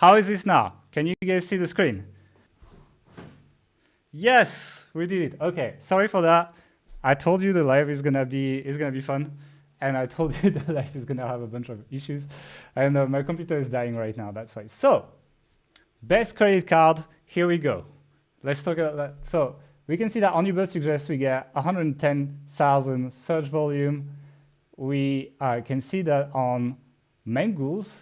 How is this now? Can you guys see the screen? Yes, we did it. Okay, sorry for that. I told you the live is gonna be fun, and I told you the live is gonna have a bunch of issues, and my computer is dying right now. That's why. So, best credit card. Here we go. Let's talk about that. So we can see that on Uber Suggest we get 110,000 search volume. We can see that on Mangools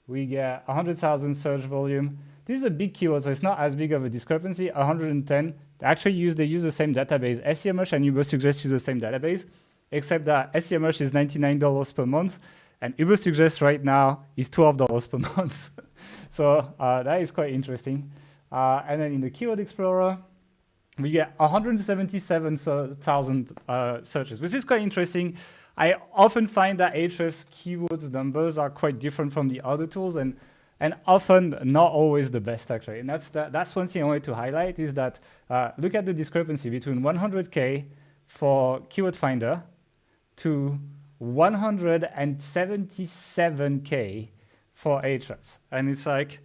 we get 100,000 search volume. This is a big keyword, so it's not as big of a discrepancy. 110. Actually, they use the same database. SEMrush and Uber Suggest use the same database, except that SEMrush is $99 per month, and Uber Suggest right now is $12 per month. So that is quite interesting. And then in the Keyword Explorer, we get 177,000 searches, which is quite interesting. I often find that Ahrefs keywords numbers are quite different from the other tools, and often not always the best, actually. And that's one thing I wanted to highlight is that look at the discrepancy between 100K for Keyword Finder to 177K for Ahrefs. And it's like,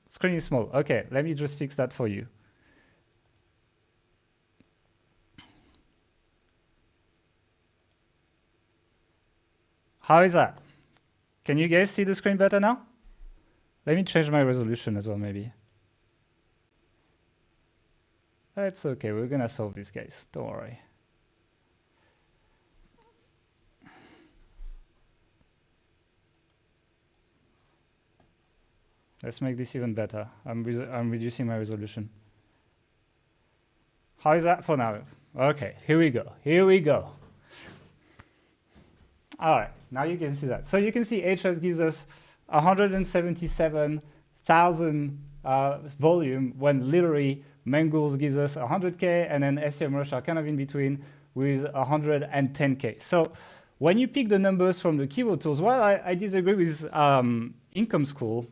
screen is small. Okay, let me just fix that for you. How is that? Can you guys see the screen better now? Let me change my resolution as well, maybe. That's okay, we're gonna solve this case, don't worry. Let's make this even better. I'm reducing my resolution. How is that for now? Okay, here we go, here we go. All right, now you can see that. So you can see Ahrefs gives us 177,000 volume when literally Mangools gives us 100K, and then SEMrush are kind of in between with 110K. So when you pick the numbers from the keyword tools, well, I disagree with Income School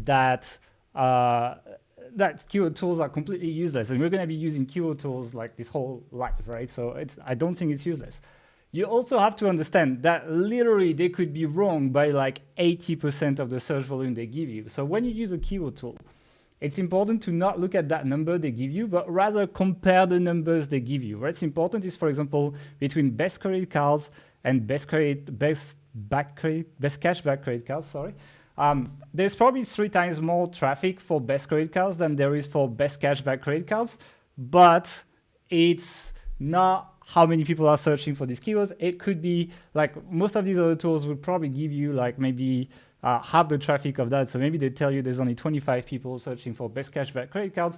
that that keyword tools are completely useless, and we're going to be using keyword tools like this whole life, right? So I don't think it's useless. You also have to understand that literally they could be wrong by like 80% of the search volume they give you. So when you use a keyword tool, it's important to not look at that number they give you, but rather compare the numbers they give you. What's important is, for example, between best credit cards and best cashback credit cards, sorry. There's probably 3 times more traffic for best credit cards than there is for best cashback credit cards, but it's not how many people are searching for these keywords. It could be like most of these other tools would probably give you like maybe half the traffic of that. So maybe they tell you there's only 25 people searching for best cashback credit cards.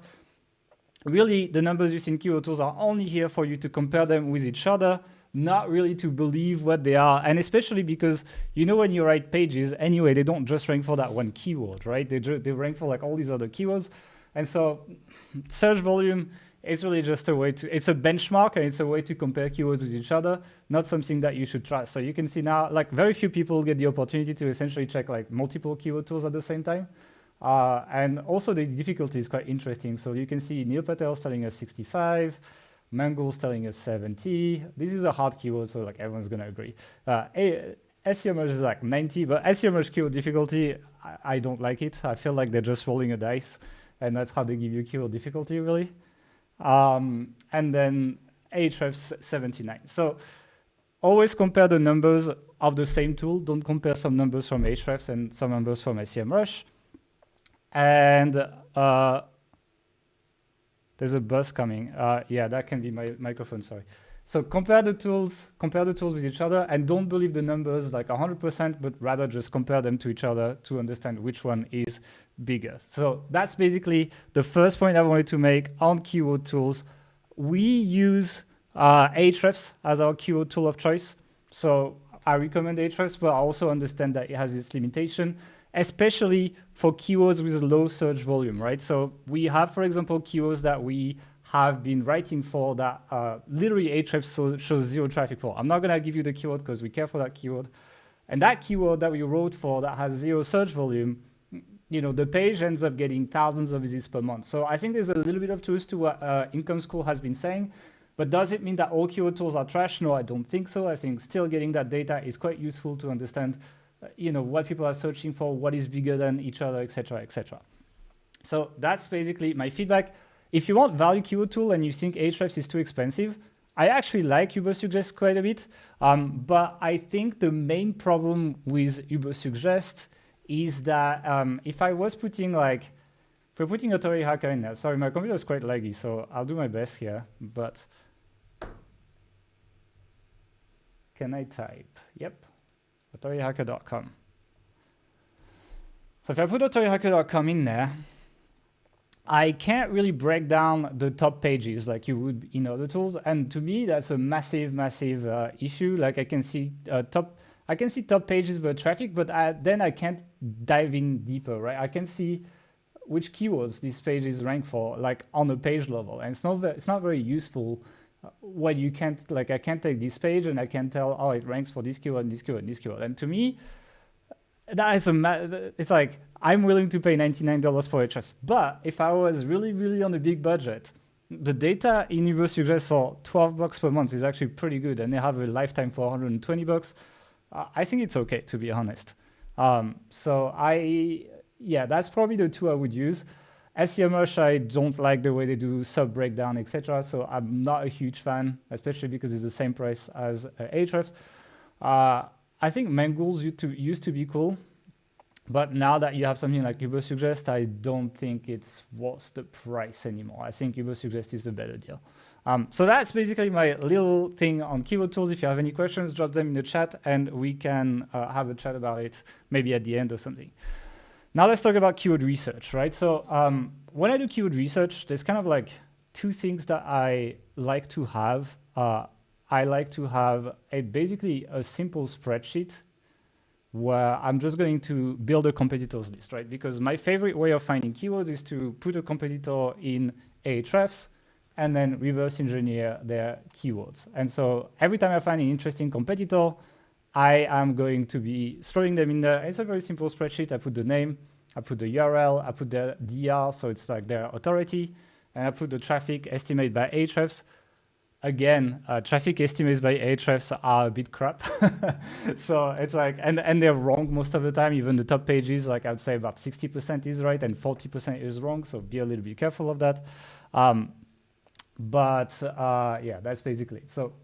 Really, the numbers you see in keyword tools are only here for you to compare them with each other, not really to believe what they are. And especially because, you know, when you write pages, anyway, they don't just rank for that one keyword, right? They rank for like all these other keywords. And so search volume is really just a way to, it's a benchmark, and it's a way to compare keywords with each other, not something that you should trust. So you can see now, like very few people get the opportunity to essentially check like multiple keyword tools at the same time. And also the difficulty is quite interesting. So you can see Neil Patel's telling us 65, Mangools telling us 70. This is a hard keyword, so like everyone's gonna agree. SEMrush is like 90, but SEMrush keyword difficulty, I don't like it. I feel like they're just rolling a dice, and that's how they give you keyword difficulty, really. And then Ahrefs 79. So always compare the numbers of the same tool. Don't compare some numbers from Ahrefs and some numbers from SEMrush. And there's a buzz coming. Yeah, that can be my microphone, sorry. So compare the tools with each other, and don't believe the numbers like 100%, but rather just compare them to each other to understand which one is bigger. So that's basically the first point I wanted to make on keyword tools. We use Ahrefs as our keyword tool of choice. So I recommend Ahrefs, but I also understand that it has its limitation, especially for keywords with low search volume, right? So we have, for example, keywords that we have been writing for that literally Ahrefs shows 0 traffic for. I'm not gonna give you the keyword because we care for that keyword. And that keyword that we wrote for that has 0 search volume, you know, the page ends up getting thousands of visits per month. So I think there's a little bit of truth to what Income School has been saying, but does it mean that all keyword tools are trash? No, I don't think so. I think still getting that data is quite useful to understand what people are searching for, what is bigger than each other, etc., etc. So that's basically my feedback. If you want value keyword tool and you think Ahrefs is too expensive, I actually like Ubersuggest quite a bit, but I think the main problem with Ubersuggest is that if we're putting Authority Hacker in there, sorry, my computer is quite laggy, so I'll do my best here, but can I type? Yep, authorityhacker.com. So if I put authorityhacker.com in there, I can't really break down the top pages like you would in other tools, and to me that's a massive issue. Like I can see top pages but traffic, but then I can't dive in deeper, right? I can see which keywords these pages rank for, like on a page level, and it's not very useful when you can't, like I can't take this page and I can tell, oh, it ranks for this keyword and this keyword and this keyword. And to me, that is it's like I'm willing to pay $99 for Ahrefs, but if I was really on a big budget, the data in Ubersuggest for $12 per month is actually pretty good, and they have a lifetime for $120. I think it's okay, to be honest. Yeah, that's probably the two I would use. SEMrush, I don't like the way they do sub breakdown, etc. So I'm not a huge fan, especially because it's the same price as Ahrefs. I think Mangools used to be cool, but now that you have something like Ubersuggest, I don't think it's worth the price anymore. I think Ubersuggest is a better deal. So that's basically my little thing on keyword tools. If you have any questions, drop them in the chat and we can have a chat about it maybe at the end or something. Now let's talk about keyword research, right? So when I do keyword research, there's kind of like two things that I like to have. I like to have basically a simple spreadsheet where I'm just going to build a competitors list, right? Because my favorite way of finding keywords is to put a competitor in Ahrefs and then reverse engineer their keywords. And so every time I find an interesting competitor, I am going to be throwing them in there. It's a very simple spreadsheet. I put the name, I put the URL, I put the DR, so it's like their authority, and I put the traffic estimate by Ahrefs. Again, traffic estimates by Ahrefs are a bit crap. So it's like, and they're wrong most of the time. Even the top pages, like I would say about 60% is right and 40% is wrong. So be a little bit careful of that. Yeah, that's basically it. So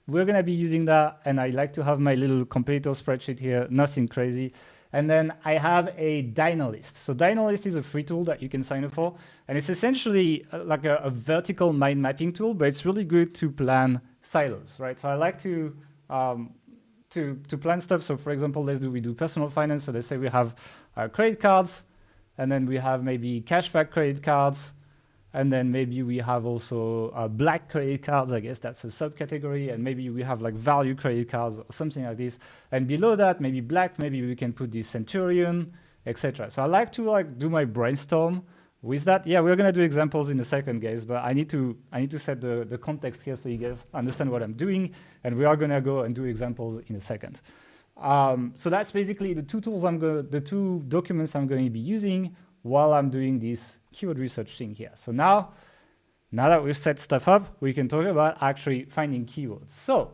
we're going to be using that, and I like to have my little competitor spreadsheet here, nothing crazy. And then I have a Dynalist. So Dynalist is a free tool that you can sign up for, and it's essentially like a vertical mind mapping tool, but it's really good to plan silos, right? So I like to plan stuff. So for example, we do personal finance. So let's say we have credit cards, and then we have maybe cashback credit cards, and then maybe we have also black credit cards. I guess that's a subcategory. And maybe we have like value credit cards or something like this. And below that, maybe black, maybe we can put the Centurion, etc. So I like to do my brainstorm with that. Yeah, we're gonna do examples in a second, guys, but I need to set the context here so you guys understand what I'm doing. And we are gonna go and do examples in a second. So that's basically the two documents I'm going to be using while I'm doing this keyword research thing here. So now that we've set stuff up, we can talk about actually finding keywords. So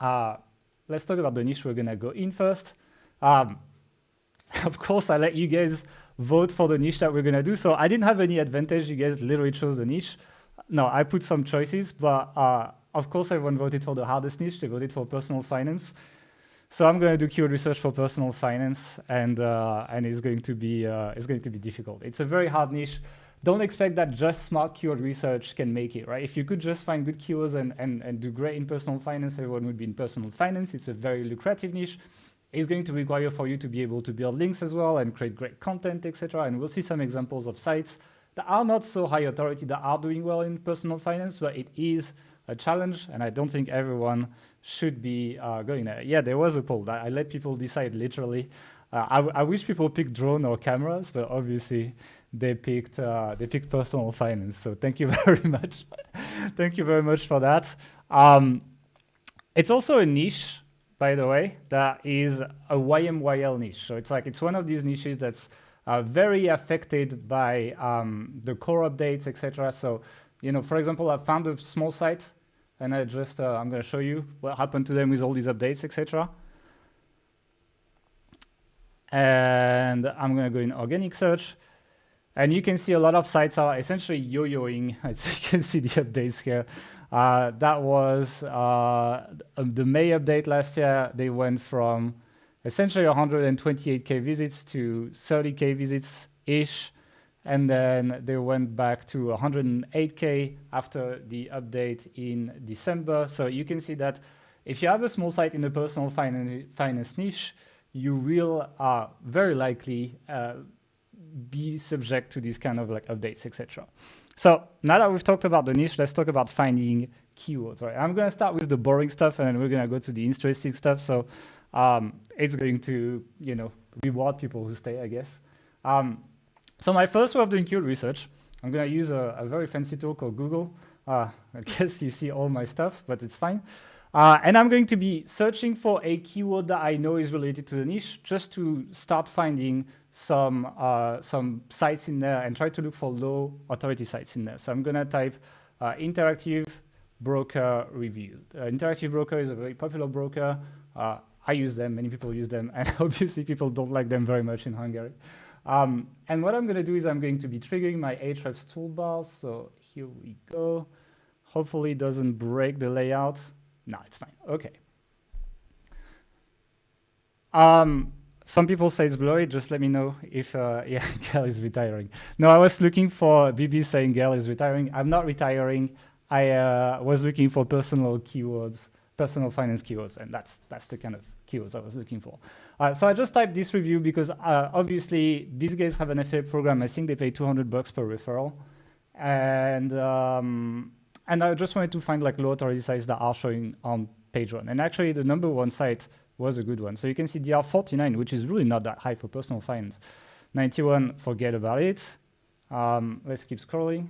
let's talk about the niche we're gonna go in first. Of course, I let you guys vote for the niche that we're gonna do. So I didn't have any advantage. You guys literally chose the niche. No, I put some choices, but of course everyone voted for the hardest niche. They voted for personal finance. So I'm going to do keyword research for personal finance, and it's going to be difficult. It's a very hard niche. Don't expect that just smart keyword research can make it, right? If you could just find good keywords and do great in personal finance, everyone would be in personal finance. It's a very lucrative niche. It's going to require for you to be able to build links as well and create great content, etc. And we'll see some examples of sites that are not so high authority that are doing well in personal finance, but it is a challenge, and I don't think everyone should be going there. Yeah, there was a poll that I let people decide literally. I wish people picked drone or cameras, but obviously they picked personal finance. So thank you very much. Thank you very much for that. It's also a niche, by the way, that is a YMYL niche. So it's one of these niches that's very affected by the core updates, etc. So, for example, I found a small site, and I'm going to show you what happened to them with all these updates, etc. And I'm going to go in organic search. And you can see a lot of sites are essentially yo-yoing. As you can see the updates here. That was the May update last year. They went from essentially 128K visits to 30K visits-ish. And then they went back to 108K after the update in December. So you can see that if you have a small site in the personal finance niche, you will very likely be subject to these kind of like updates, etc. So now that we've talked about the niche, let's talk about finding keywords. Right? I'm going to start with the boring stuff, and then we're going to go to the interesting stuff. So it's going to, reward people who stay, I guess. So my first way of doing keyword research, I'm going to use a very fancy tool called Google. I guess you see all my stuff, but it's fine. And I'm going to be searching for a keyword that I know is related to the niche, just to start finding some sites in there and try to look for low authority sites in there. So I'm going to type interactive broker review. Interactive broker is a very popular broker. I use them, many people use them, and obviously people don't like them very much in Hungary. And what I'm going to do is I'm going to be triggering my Ahrefs toolbar. So here we go. Hopefully it doesn't break the layout. No, it's fine. Okay. Some people say it's blurry. Just let me know if, yeah, Gael is retiring. No, I was looking for BB saying Gael is retiring. I'm not retiring. I was looking for personal keywords, personal finance keywords, and that's the kind of keywords I was looking for. So I just typed this review because obviously these guys have an affiliate program. I think they pay $200 per referral, and I just wanted to find like low authority sites that are showing on page one. And actually, the number one site was a good one. So you can see DR49, which is really not that high for personal finance. 91, forget about it. Let's keep scrolling.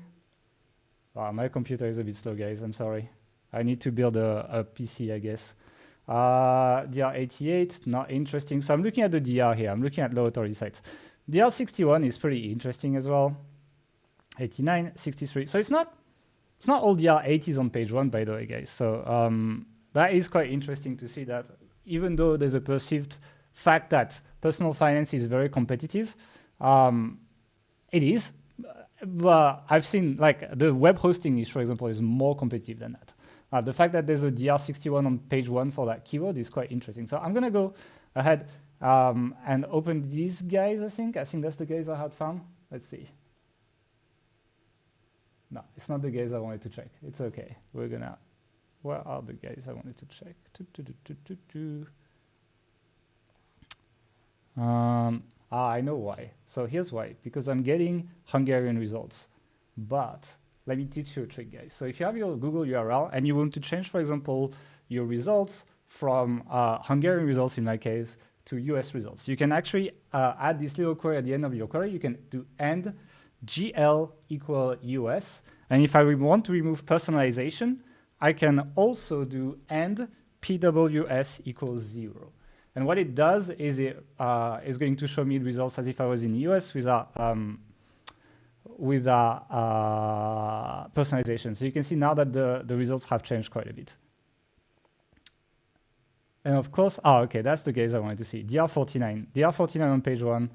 My computer is a bit slow, guys. I'm sorry. I need to build a PC, I guess. DR88, not interesting. So I'm looking at the DR here. I'm looking at low authority sites. DR61 is pretty interesting as well. 89, 63. So it's not all DR80s on page one, by the way, guys. So that is quite interesting to see that even though there's a perceived fact that personal finance is very competitive, it is. But I've seen like the web hosting niche, for example, is more competitive than that. The fact that there's a DR61 on page one for that keyword is quite interesting. So I'm going to go ahead and open these guys, I think. I think that's the guys I had found. Let's see. No, it's not the guys I wanted to check. It's okay. We're going to... Where are the guys I wanted to check? I know why. So here's why. Because I'm getting Hungarian results. But let me teach you a trick, guys. So if you have your Google URL and you want to change, for example, your results from Hungarian results, in my case, to US results, you can actually add this little query at the end of your query. You can do end GL equal US. And if I want to remove personalization, I can also do end PWS equals 0. And what it does is it is going to show me results as if I was in the US without personalization. So you can see now that the results have changed quite a bit. And of course, okay, that's the guys I wanted to see. DR49. DR49 on page one.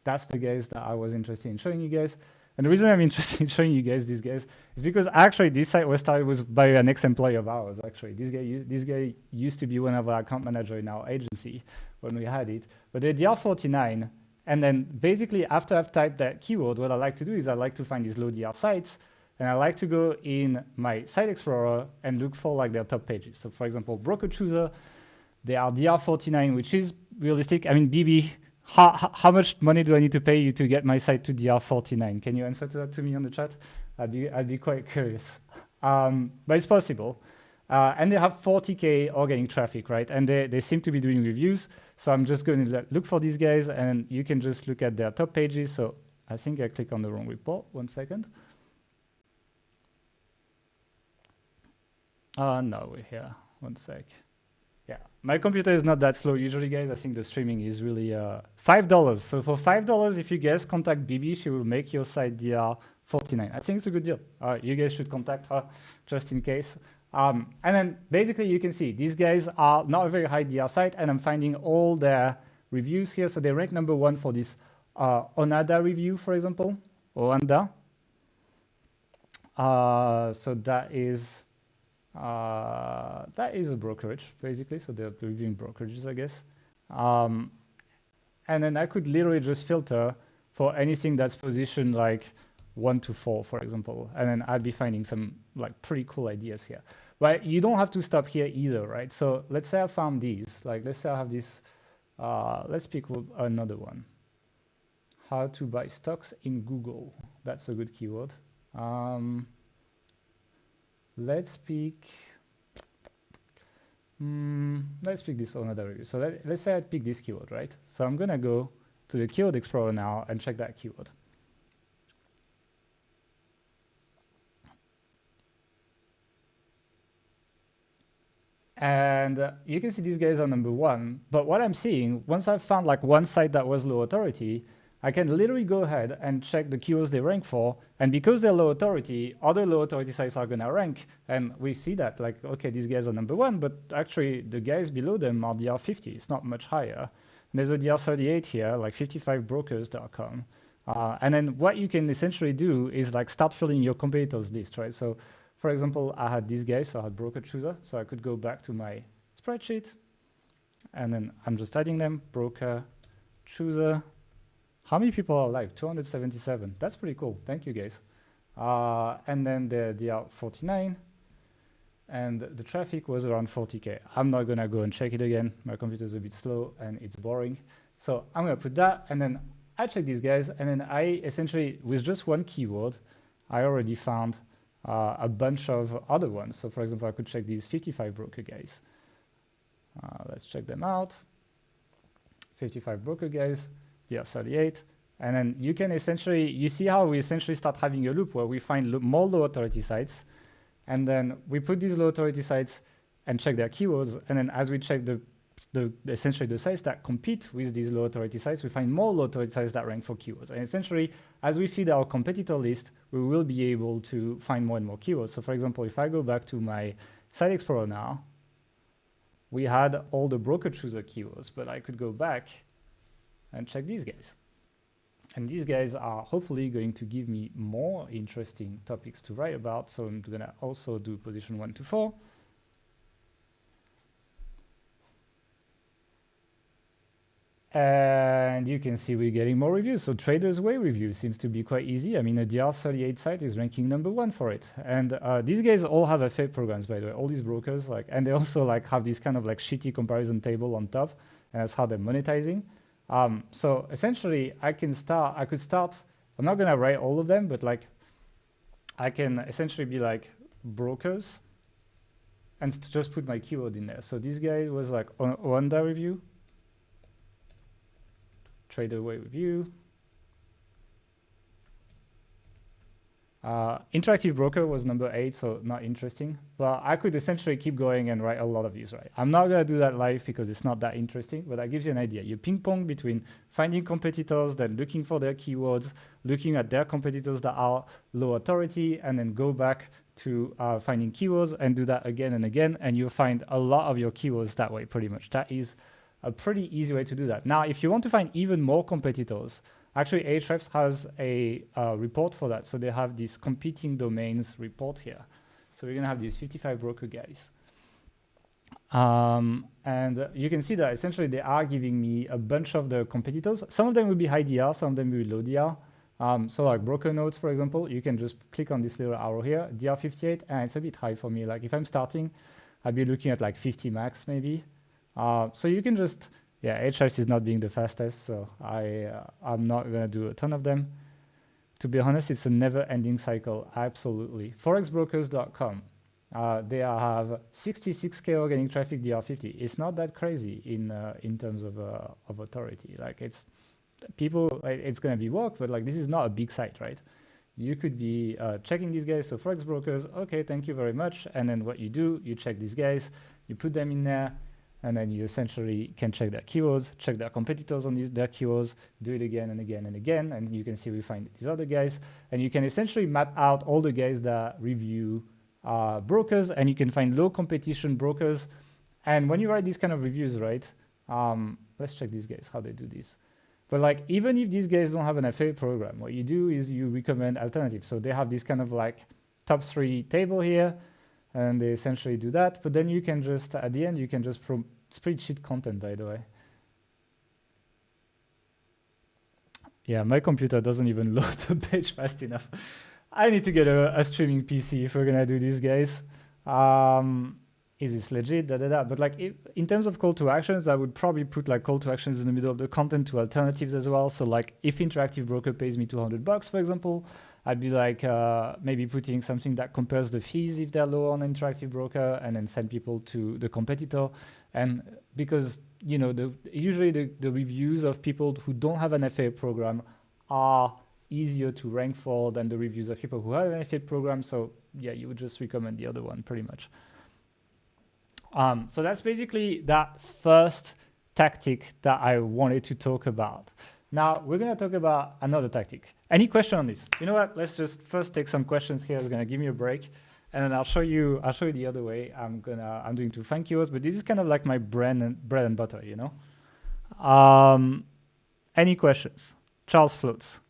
That's the guys that I was interested in showing you guys. And the reason I'm interested in showing you guys these guys is because actually this site was started by an ex-employee of ours, actually. This guy used to be one of our account managers in our agency when we had it. But the DR49, and then basically after I've typed that keyword, what I like to do is I like to find these low DR sites, and I like to go in my site explorer and look for like their top pages. So for example, broker chooser, they are DR49, which is realistic. I mean, BB, how much money do I need to pay you to get my site to DR49? Can you answer to that to me on the chat? I'd be quite curious. But it's possible. And they have 40K organic traffic, right? And they seem to be doing reviews. So I'm just going to look for these guys, and you can just look at their top pages. So I think I click on the wrong report. 1 second. No, we're here. 1 sec. Yeah, my computer is not that slow usually, guys. I think the streaming is really $5. So for $5, if you guys contact BB, she will make your site DR49. I think it's a good deal. You guys should contact her just in case. And then basically you can see these guys are not a very high DR site, and I'm finding all their reviews here. So they rank number 1 for this Onada review, for example, Oanda. So that is a brokerage, basically. So they're reviewing brokerages, I guess. And then I could literally just filter for anything that's positioned like 1 to 4, for example. And then I'd be finding some like pretty cool ideas here. But you don't have to stop here either, right? So let's say I found these. Like, let's say I have this. Let's pick another one. How to buy stocks in Google. That's a good keyword. Let's pick this another review. So let's say I pick this keyword, right? So I'm gonna go to the Keyword Explorer now and check that keyword. And you can see these guys are number 1. But what I'm seeing, once I've found like one site that was low authority, I can literally go ahead and check the keywords they rank for. And because they're low authority, other low authority sites are going to rank. And we see that, like, okay, these guys are number 1, but actually the guys below them are DR50. It's not much higher. And there's a DR38 here, like 55brokers.com. And then what you can essentially do is like start filling your competitors list, right? So for example, I had these guys, so I had broker chooser. So I could go back to my spreadsheet and then I'm just adding them, broker chooser. How many people are alive? 277. That's pretty cool. Thank you, guys. And then the DR49. And the traffic was around 40K. I'm not going to go and check it again. My computer's a bit slow and it's boring. So I'm going to put that. And then I check these guys. And then I essentially, with just one keyword, I already found a bunch of other ones. So for example, I could check these 55 broker guys. Let's check them out. 55 broker guys. DR38, and then you can essentially, you see how we essentially start having a loop where we find more low authority sites, and then we put these low authority sites and check their keywords, and then as we check essentially the sites that compete with these low authority sites, we find more low authority sites that rank for keywords. And essentially, as we feed our competitor list, we will be able to find more and more keywords. So for example, if I go back to my Site Explorer now, we had all the broker chooser keywords, but I could go back and check these guys. And these guys are hopefully going to give me more interesting topics to write about. So I'm going to also do position 1 to 4. And you can see we're getting more reviews. So Trader's Way review seems to be quite easy. I mean, a DR38 site is ranking number 1 for it. And these guys all have affiliate programs, by the way, all these brokers, like, and they also like have this kind of like shitty comparison table on top. And that's how they're monetizing. So essentially I could start, I'm not going to write all of them, but like I can essentially be like brokers and just put my keyword in there. So this guy was like Oanda review, Trader Way review, interactive broker was number 8, so not interesting, but I could essentially keep going and write a lot of these, right? I'm not going to do that live because it's not that interesting, but that gives you an idea. You ping pong between finding competitors, then looking for their keywords, looking at their competitors that are low authority, and then go back to finding keywords and do that again and again, and you'll find a lot of your keywords that way, pretty much. That is a pretty easy way to do that. Now, if you want to find even more competitors, actually, Ahrefs has a report for that. So they have this competing domains report here. So we're going to have these 55 broker guys. And you can see that essentially they are giving me a bunch of the competitors. Some of them will be high DR, some of them will be low DR. So like broker nodes, for example, you can just click on this little arrow here, DR58, and it's a bit high for me. Like if I'm starting, I'd be looking at like 50 max maybe. So you can just, yeah, Ahrefs is not being the fastest, so I'm not going to do a ton of them. To be honest, it's a never-ending cycle, absolutely. Forexbrokers.com, they have 66K organic traffic DR50. It's not that crazy in terms of authority. Like it's going to be work, but like this is not a big site, right? You could be checking these guys. So Forex Brokers, okay, thank you very much. And then what you do, you check these guys, you put them in there, and then you essentially can check their keywords, check their competitors on their keywords, do it again and again and again, and you can see we find these other guys. And you can essentially map out all the guys that review brokers, and you can find low competition brokers. And when you write these kind of reviews, right, let's check these guys, how they do this. But like, even if these guys don't have an affiliate program, what you do is you recommend alternatives. So they have this kind of like top 3 table here, and they essentially do that. But then you can just, at the end, you can just spreadsheet content, by the way. Yeah, my computer doesn't even load the page fast enough. I need to get a streaming PC if we're gonna do this, guys. Is this legit? But like, in terms of call to actions, I would probably put like call to actions in the middle of the content to alternatives as well. So like, if Interactive Broker pays me $200, for example, I'd be like maybe putting something that compares the fees if they're low on Interactive Broker, and then send people to the competitor. And because you know, usually the reviews of people who don't have an affiliate program are easier to rank for than the reviews of people who have an affiliate program. So yeah, you would just recommend the other one pretty much. So that's basically that first tactic that I wanted to talk about. Now we're going to talk about another tactic. Any question on this? You know what? Let's just first take some questions here. It's going to give me a break, and then I'll show you the other way. I'm doing to find keywords, but this is kind of like my bread and butter, you know. Any questions? Charles Floats.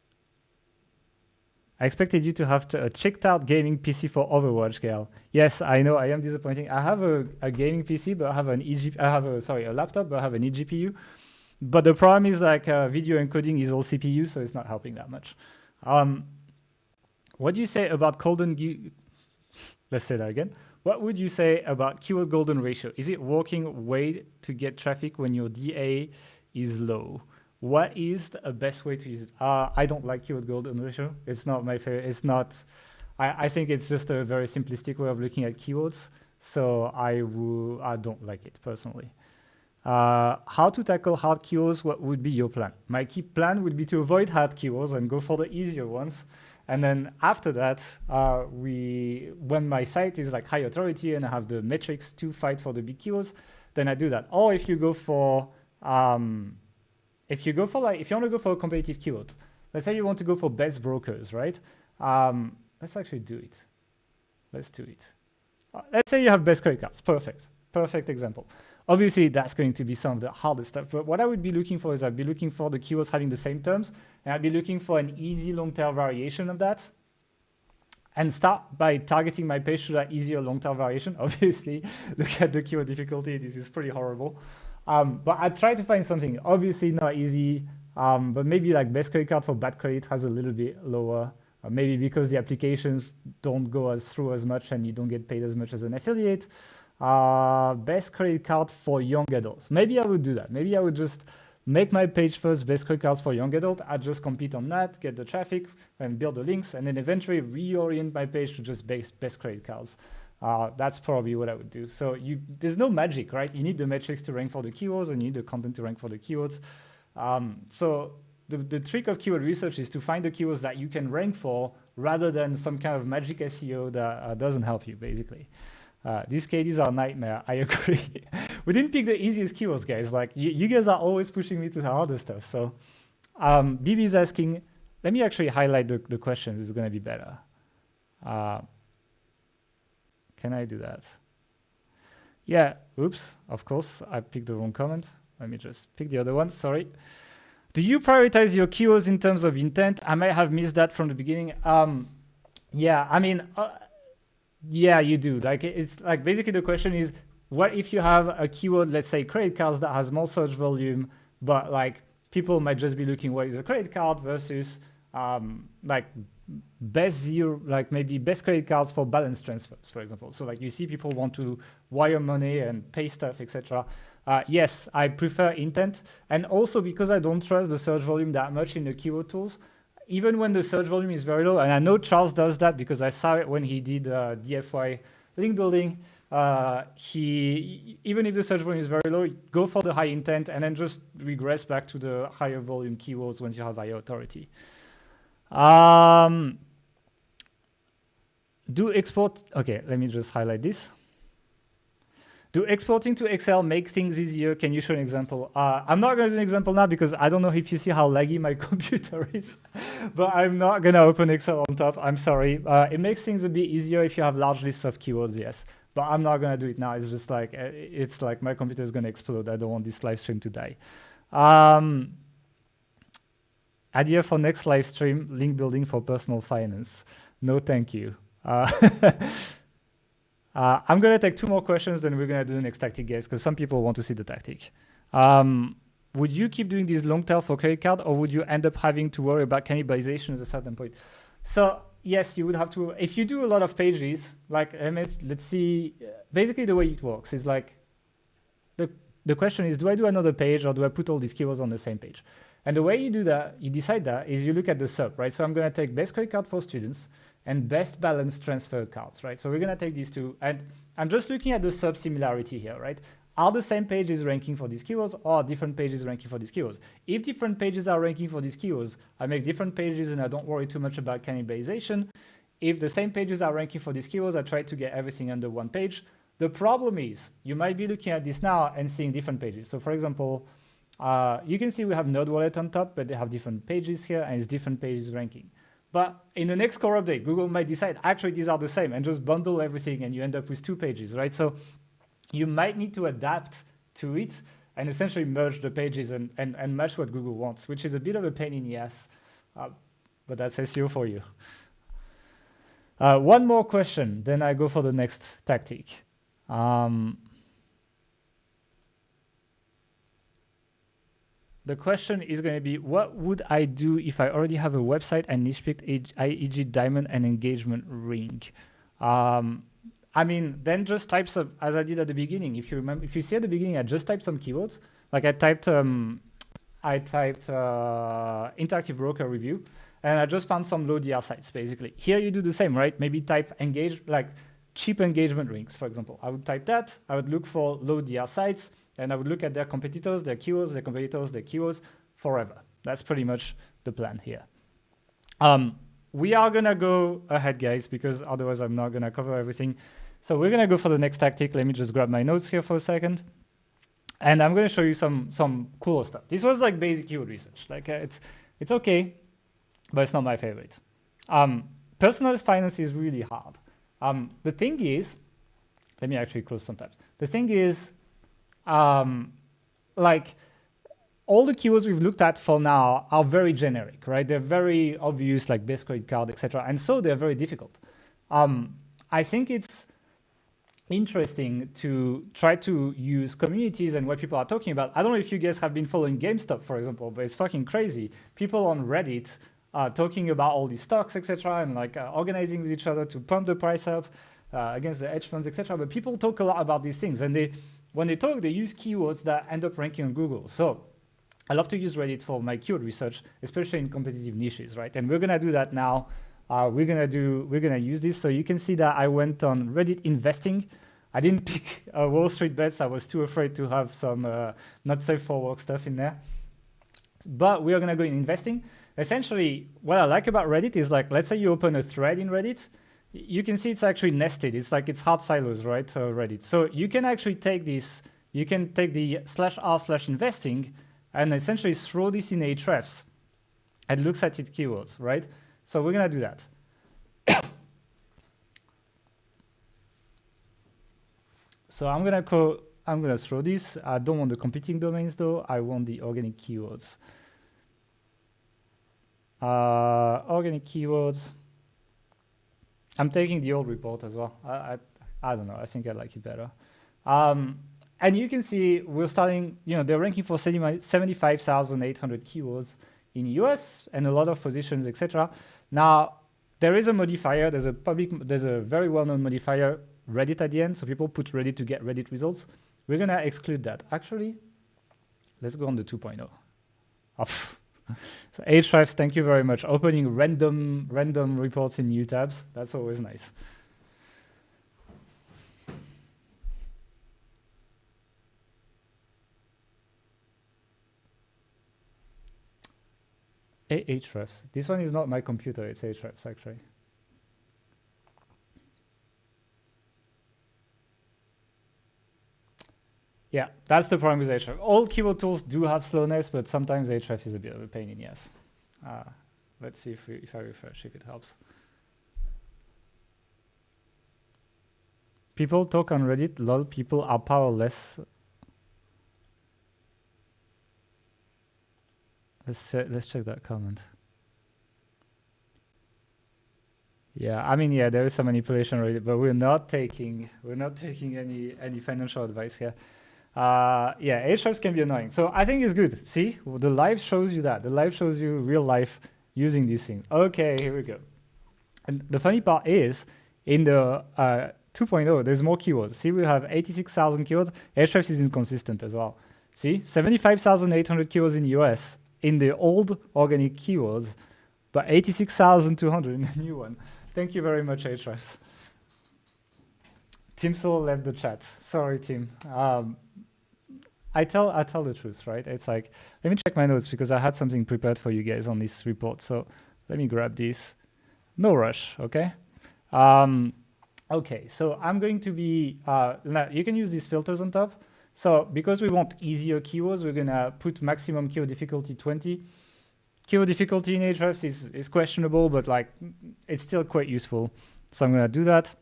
I expected you to have a checked out gaming PC for Overwatch, Gael. Yes, I know, I am disappointing. I have a gaming PC, but I have a laptop, but I have an eGPU. But the problem is like video encoding is all CPU, so it's not helping that much. What do you say about let's say that again. What would you say about keyword golden ratio? Is it working way to get traffic when your DA is low? What is the best way to use it? I don't like keyword golden ratio. It's not my favorite. It's not. I think it's just a very simplistic way of looking at keywords. So I don't like it personally. How to tackle hard keywords? What would be your plan? My key plan would be to avoid hard keywords and go for the easier ones. And then after that, when my site is like high authority and I have the metrics to fight for the big keywords, then I do that. Or if you go for if you want to go for a competitive keyword, let's say you want to go for best brokers, right? Let's actually do it. Let's do it. Let's say you have best credit cards. Perfect example. Obviously, that's going to be some of the hardest stuff. But what I would be looking for is I'd be looking for the keywords having the same terms, and I'd be looking for an easy long-tail variation of that. And start by targeting my page to that easier long-tail variation. Obviously, look at the keyword difficulty. This is pretty horrible. But I try to find something obviously not easy, but maybe like best credit card for bad credit has a little bit lower, maybe because the applications don't go through as much and you don't get paid as much as an affiliate. Best credit card for young adults. Maybe I would do that. Maybe I would just make my page first best credit cards for young adult. I just compete on that, get the traffic and build the links, and then eventually reorient my page to just best credit cards. That's probably what I would do. So there's no magic, right? You need the metrics to rank for the keywords, and you need the content to rank for the keywords. So the trick of keyword research is to find the keywords that you can rank for rather than some kind of magic SEO that doesn't help you, basically. These KDs are a nightmare. I agree. We didn't pick the easiest keywords, guys. Like you guys are always pushing me to the harder stuff. So BB is asking, let me actually highlight the questions. It's going to be better. Can I do that? Yeah, oops, of course, I picked the wrong comment. Let me just pick the other one, sorry. Do you prioritize your keywords in terms of intent? I might have missed that from the beginning. Yeah, I mean, yeah, you do. Like, it's like basically the question is, what if you have a keyword, let's say credit cards, that has more search volume, but like people might just be looking what is a credit card versus like maybe best credit cards for balance transfers, for example. So like you see people want to wire money and pay stuff, etc. Yes, I prefer intent. And also because I don't trust the search volume that much in the keyword tools, even when the search volume is very low, and I know Charles does that because I saw it when he did DFY link building, even if the search volume is very low, go for the high intent and then just regress back to the higher volume keywords once you have higher authority. Do export, okay, let me just highlight this. Do exporting to Excel make things easier? Can you show an example? I'm not going to do an example now because I don't know if you see how laggy my computer is, but I'm not going to open Excel on top. I'm sorry. It makes things a bit easier if you have large lists of keywords, yes, but I'm not going to do it now. It's just like, it's like my computer is going to explode. I don't want this live stream to die. Idea for next live stream, link building for personal finance. No, thank you. I'm going to take 2 more questions, then we're going to do the next tactic, guys, because some people want to see the tactic. Would you keep doing this long tail for credit card, or would you end up having to worry about cannibalization at a certain point? So yes, you would have to. If you do a lot of pages, like let's see, basically the way it works is like, the question is, do I do another page, or do I put all these keywords on the same page? And the way you do that, you decide that, is you look at the sub, right? So I'm going to take best credit card for students and best balance transfer cards, right? So we're going to take these 2, and I'm just looking at the sub similarity here, right? Are the same pages ranking for these keywords, or are different pages ranking for these keywords? If different pages are ranking for these keywords, I make different pages and I don't worry too much about cannibalization. If the same pages are ranking for these keywords, I try to get everything under one page. The problem is, you might be looking at this now and seeing different pages. So for example, you can see we have Node Wallet on top, but they have different pages here, and it's different pages ranking. But in the next core update, Google might decide, actually, these are the same, and just bundle everything, and you end up with 2 pages, right? So you might need to adapt to it and essentially merge the pages and match what Google wants, which is a bit of a pain in the ass, but that's SEO for you. 1 more question, then I go for the next tactic. The question is going to be, what would I do if I already have a website and niche picked IEG diamond and engagement ring? I mean, then just type some, as I did at the beginning. If you remember, if you see at the beginning, I just typed some keywords. Like I typed interactive broker review, and I just found some low DR sites, basically. Here you do the same, right? Maybe type like cheap engagement rings, for example. I would type that. I would look for low DR sites, and I would look at their competitors, their keywords, their competitors, their keywords forever. That's pretty much the plan here. We are going to go ahead, guys, because otherwise I'm not going to cover everything. So we're going to go for the next tactic. Let me just grab my notes here for a second. And I'm going to show you some cooler stuff. This was like basic keyword research. Like it's okay, but it's not my favorite. Personal finance is really hard. The thing is, let me actually close some tabs. The thing is, like all the keywords we've looked at for now are very generic, right? They're very obvious, like best credit card, etc. And so they're very difficult. I think it's interesting to try to use communities and what people are talking about. I don't know if you guys have been following GameStop, for example, but it's fucking crazy. People on Reddit are talking about all these stocks, etc., and like organizing with each other to pump the price up against the hedge funds, etc. But people talk a lot about these things, and when they talk, they use keywords that end up ranking on Google. So I love to use Reddit for my keyword research, especially in competitive niches, right? And we're gonna do that now. We're gonna use this. So you can see that I went on Reddit investing. I didn't pick Wall Street bets. I was too afraid to have some not safe for work stuff in there. But we are gonna go in investing. Essentially, what I like about Reddit is like, let's say you open a thread in Reddit, you can see it's actually nested. It's like it's hard silos, right? Reddit. So you can actually take this. You can take the /r/investing and essentially throw this in Ahrefs. It looks at its keywords, right? So we're gonna do that. So I'm gonna throw this. I don't want the competing domains though. I want the organic keywords. Organic keywords. I'm taking the old report as well. I don't know. I think I like it better. And you can see we're starting, they're ranking for 75,800 keywords in US and a lot of positions, etc. Now, there is a modifier. There's a very well-known modifier, Reddit at the end. So people put Reddit to get Reddit results. We're going to exclude that. Actually, let's go on the 2.0. So Ahrefs, thank you very much. Opening random reports in new tabs. That's always nice. Ahrefs. This one is not my computer. It's Ahrefs, actually. Yeah, that's the problem with Ahrefs. All keyword tools do have slowness, but sometimes Ahrefs is a bit of a pain in the ass. Let's see if I refresh, if it helps. People talk on Reddit, lol, people are powerless. Let's check that comment. Yeah, I mean, yeah, there is some manipulation already, but we're not taking any financial advice here. Yeah, Ahrefs can be annoying. So I think it's good. See, the live shows you that. The live shows you real life using these things. Okay, here we go. And the funny part is, in the 2.0, there's more keywords. See, we have 86,000 keywords. Ahrefs is inconsistent as well. See, 75,800 keywords in US in the old organic keywords, but 86,200 in the new one. Thank you very much, Ahrefs. Tim Solo left the chat. Sorry, Tim. I tell the truth, right? It's like, let me check my notes because I had something prepared for you guys on this report. So let me grab this. No rush, okay? Okay, so I'm going to be, now you can use these filters on top. So because we want easier keywords, we're gonna put maximum keyword difficulty 20. Keyword difficulty in Ahrefs is questionable, but like it's still quite useful. So I'm gonna do that.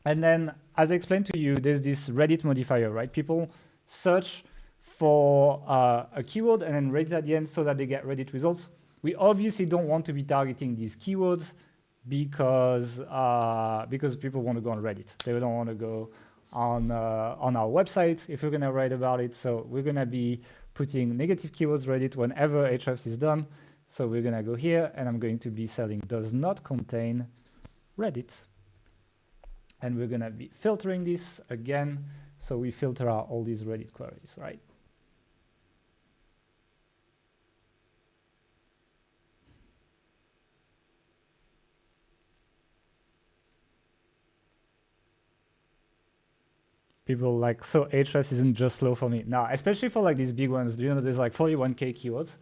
And then, as I explained to you, there's this Reddit modifier, right? People search for a keyword and then rate it at the end so that they get Reddit results. We obviously don't want to be targeting these keywords because people want to go on Reddit. They don't want to go on our website if we're going to write about it. So we're going to be putting negative keywords Reddit whenever Ahrefs is done. So we're going to go here and I'm going to be selling does not contain Reddit. And we're going to be filtering this again. So we filter out all these Reddit queries, right? People like, so Ahrefs isn't just slow for me. Now, especially for like these big ones, do you know there's like 41K keywords?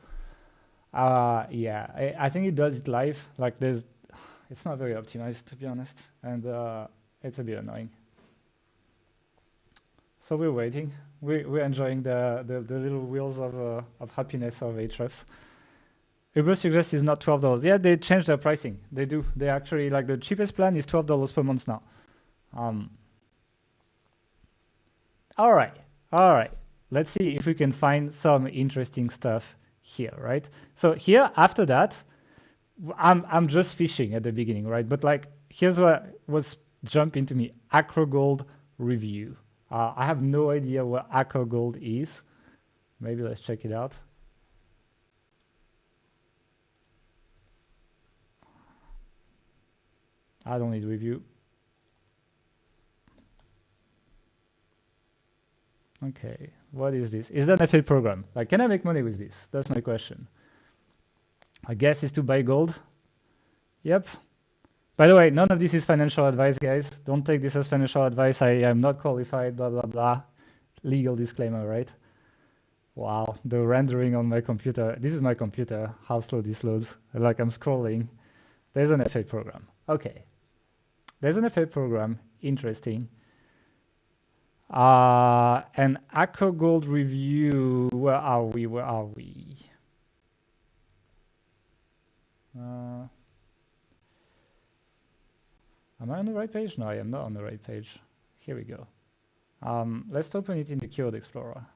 Yeah, I think it does it live. Like it's not very optimized to be honest. And it's a bit annoying. So we're waiting. We're enjoying the little wheels of happiness of Ahrefs. Uber suggests it's not $12. Yeah, they changed their pricing. They do. They actually, like the cheapest plan is $12 per month now. All right. Let's see if we can find some interesting stuff here, right? So here, after that, I'm just fishing at the beginning, right? But like, here's what was jump into me: AcroGold review. I have no idea what AcroGold is. Maybe let's check it out. I don't need review. Okay, what is this? Is that an affiliate program? Like, can I make money with this? That's my question. I guess is to buy gold. Yep. By the way, none of this is financial advice, guys. Don't take this as financial advice. I am not qualified, blah, blah, blah. Legal disclaimer, right? Wow, the rendering on my computer. This is my computer, how slow this loads. Like I'm scrolling. There's an affiliate program. Okay. There's an affiliate program. Interesting. An AcroGold review. Where are we? Am I on the right page? No, I am not on the right page. Here we go. Let's open it in the Keyword Explorer.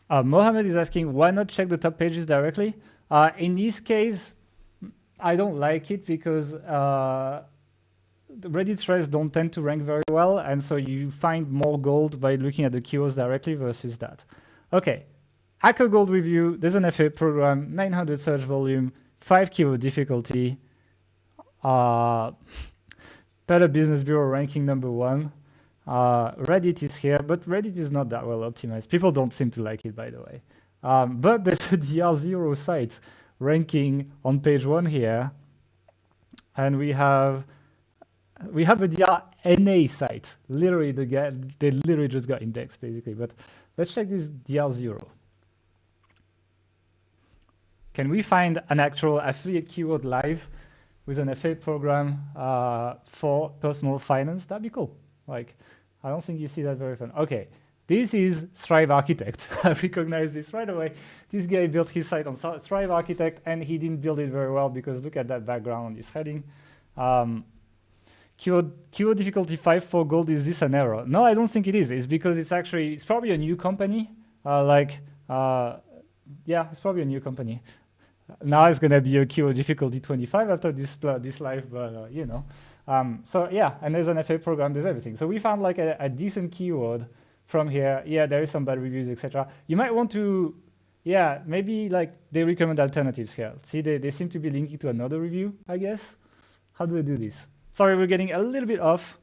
Mohammed is asking, why not check the top pages directly? In this case, I don't like it because the Reddit threads don't tend to rank very well, and so you find more gold by looking at the keywords directly versus that. Okay, AcroGold review, there's an affiliate program, 900 search volume, 5 keyword difficulty, Better Business Bureau ranking #1. Reddit is here, but Reddit is not that well optimized. People don't seem to like it, by the way. But there's a DR0 site ranking on page 1 here, and we have a DRNA site. Literally, they literally just got indexed, basically. But let's check this DR0. Can we find an actual affiliate keyword live with an affiliate program for personal finance? That'd be cool. Like, I don't think you see that very often. Okay, this is Strive Architect. I recognize this right away. This guy built his site on Strive Architect, and he didn't build it very well because look at that background on this heading. keyword difficulty 5 for gold, is this an error? No, I don't think it is. It's because it's probably a new company. Yeah, it's probably a new company. Now it's gonna be a keyword difficulty 25 after this live, but you know. So yeah, and there's an FA program, there's everything. So we found like a decent keyword from here. Yeah, there is some bad reviews, etc. You might want to, yeah, maybe like they recommend alternatives here. See, they seem to be linking to another review, I guess. How do they do this? Sorry, we're getting a little bit off.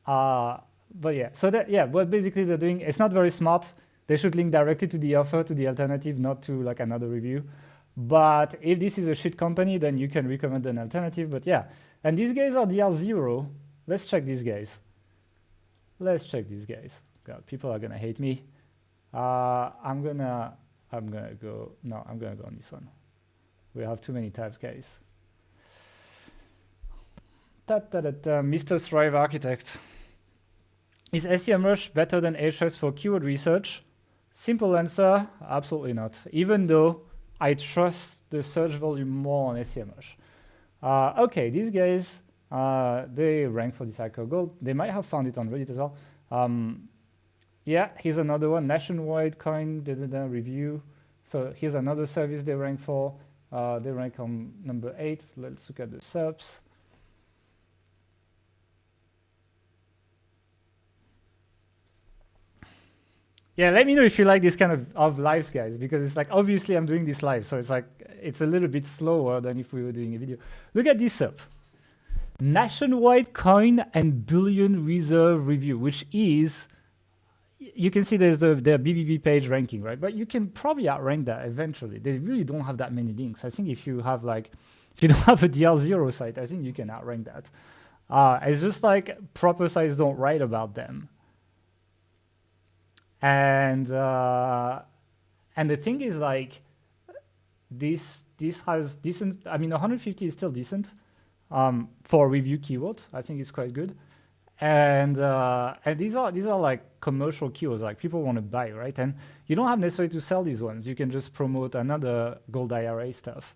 But yeah, so that, yeah, what basically they're doing, it's not very smart. They should link directly to the offer, to the alternative, not to like another review. But if this is a shit company, then you can recommend an alternative. But yeah, and these guys are DR0. Let's check these guys. Let's check these guys. God, people are gonna hate me. I'm gonna go on this one. We have too many tabs, guys. Mr. Thrive Architect. Is SEMrush better than Ahrefs for keyword research? Simple answer, absolutely not. Even though I trust the search volume more on SEMrush. Okay, these guys, they rank for this Cycle Gold. They might have found it on Reddit as well. Yeah, here's another one, Nationwide Coin review. So here's another service they rank for. They rank on number 8. Let's look at the subs. Yeah, let me know if you like this kind of lives, guys, because it's like, obviously I'm doing this live, so it's like, it's a little bit slower than if we were doing a video. Look at this up. Nationwide Coin and Bullion Reserve Review, which is, you can see there's their BBB page ranking, right? But you can probably outrank that eventually. They really don't have that many links. I think if you have like, if you don't have a DR0 site, I think you can outrank that. It's just like proper sites don't write about them. And the thing is like, this has decent, I mean, 150 is still decent for review keyword. I think it's quite good. And these are like commercial keywords, like people want to buy, right? And you don't have necessarily to sell these ones. You can just promote another gold IRA stuff.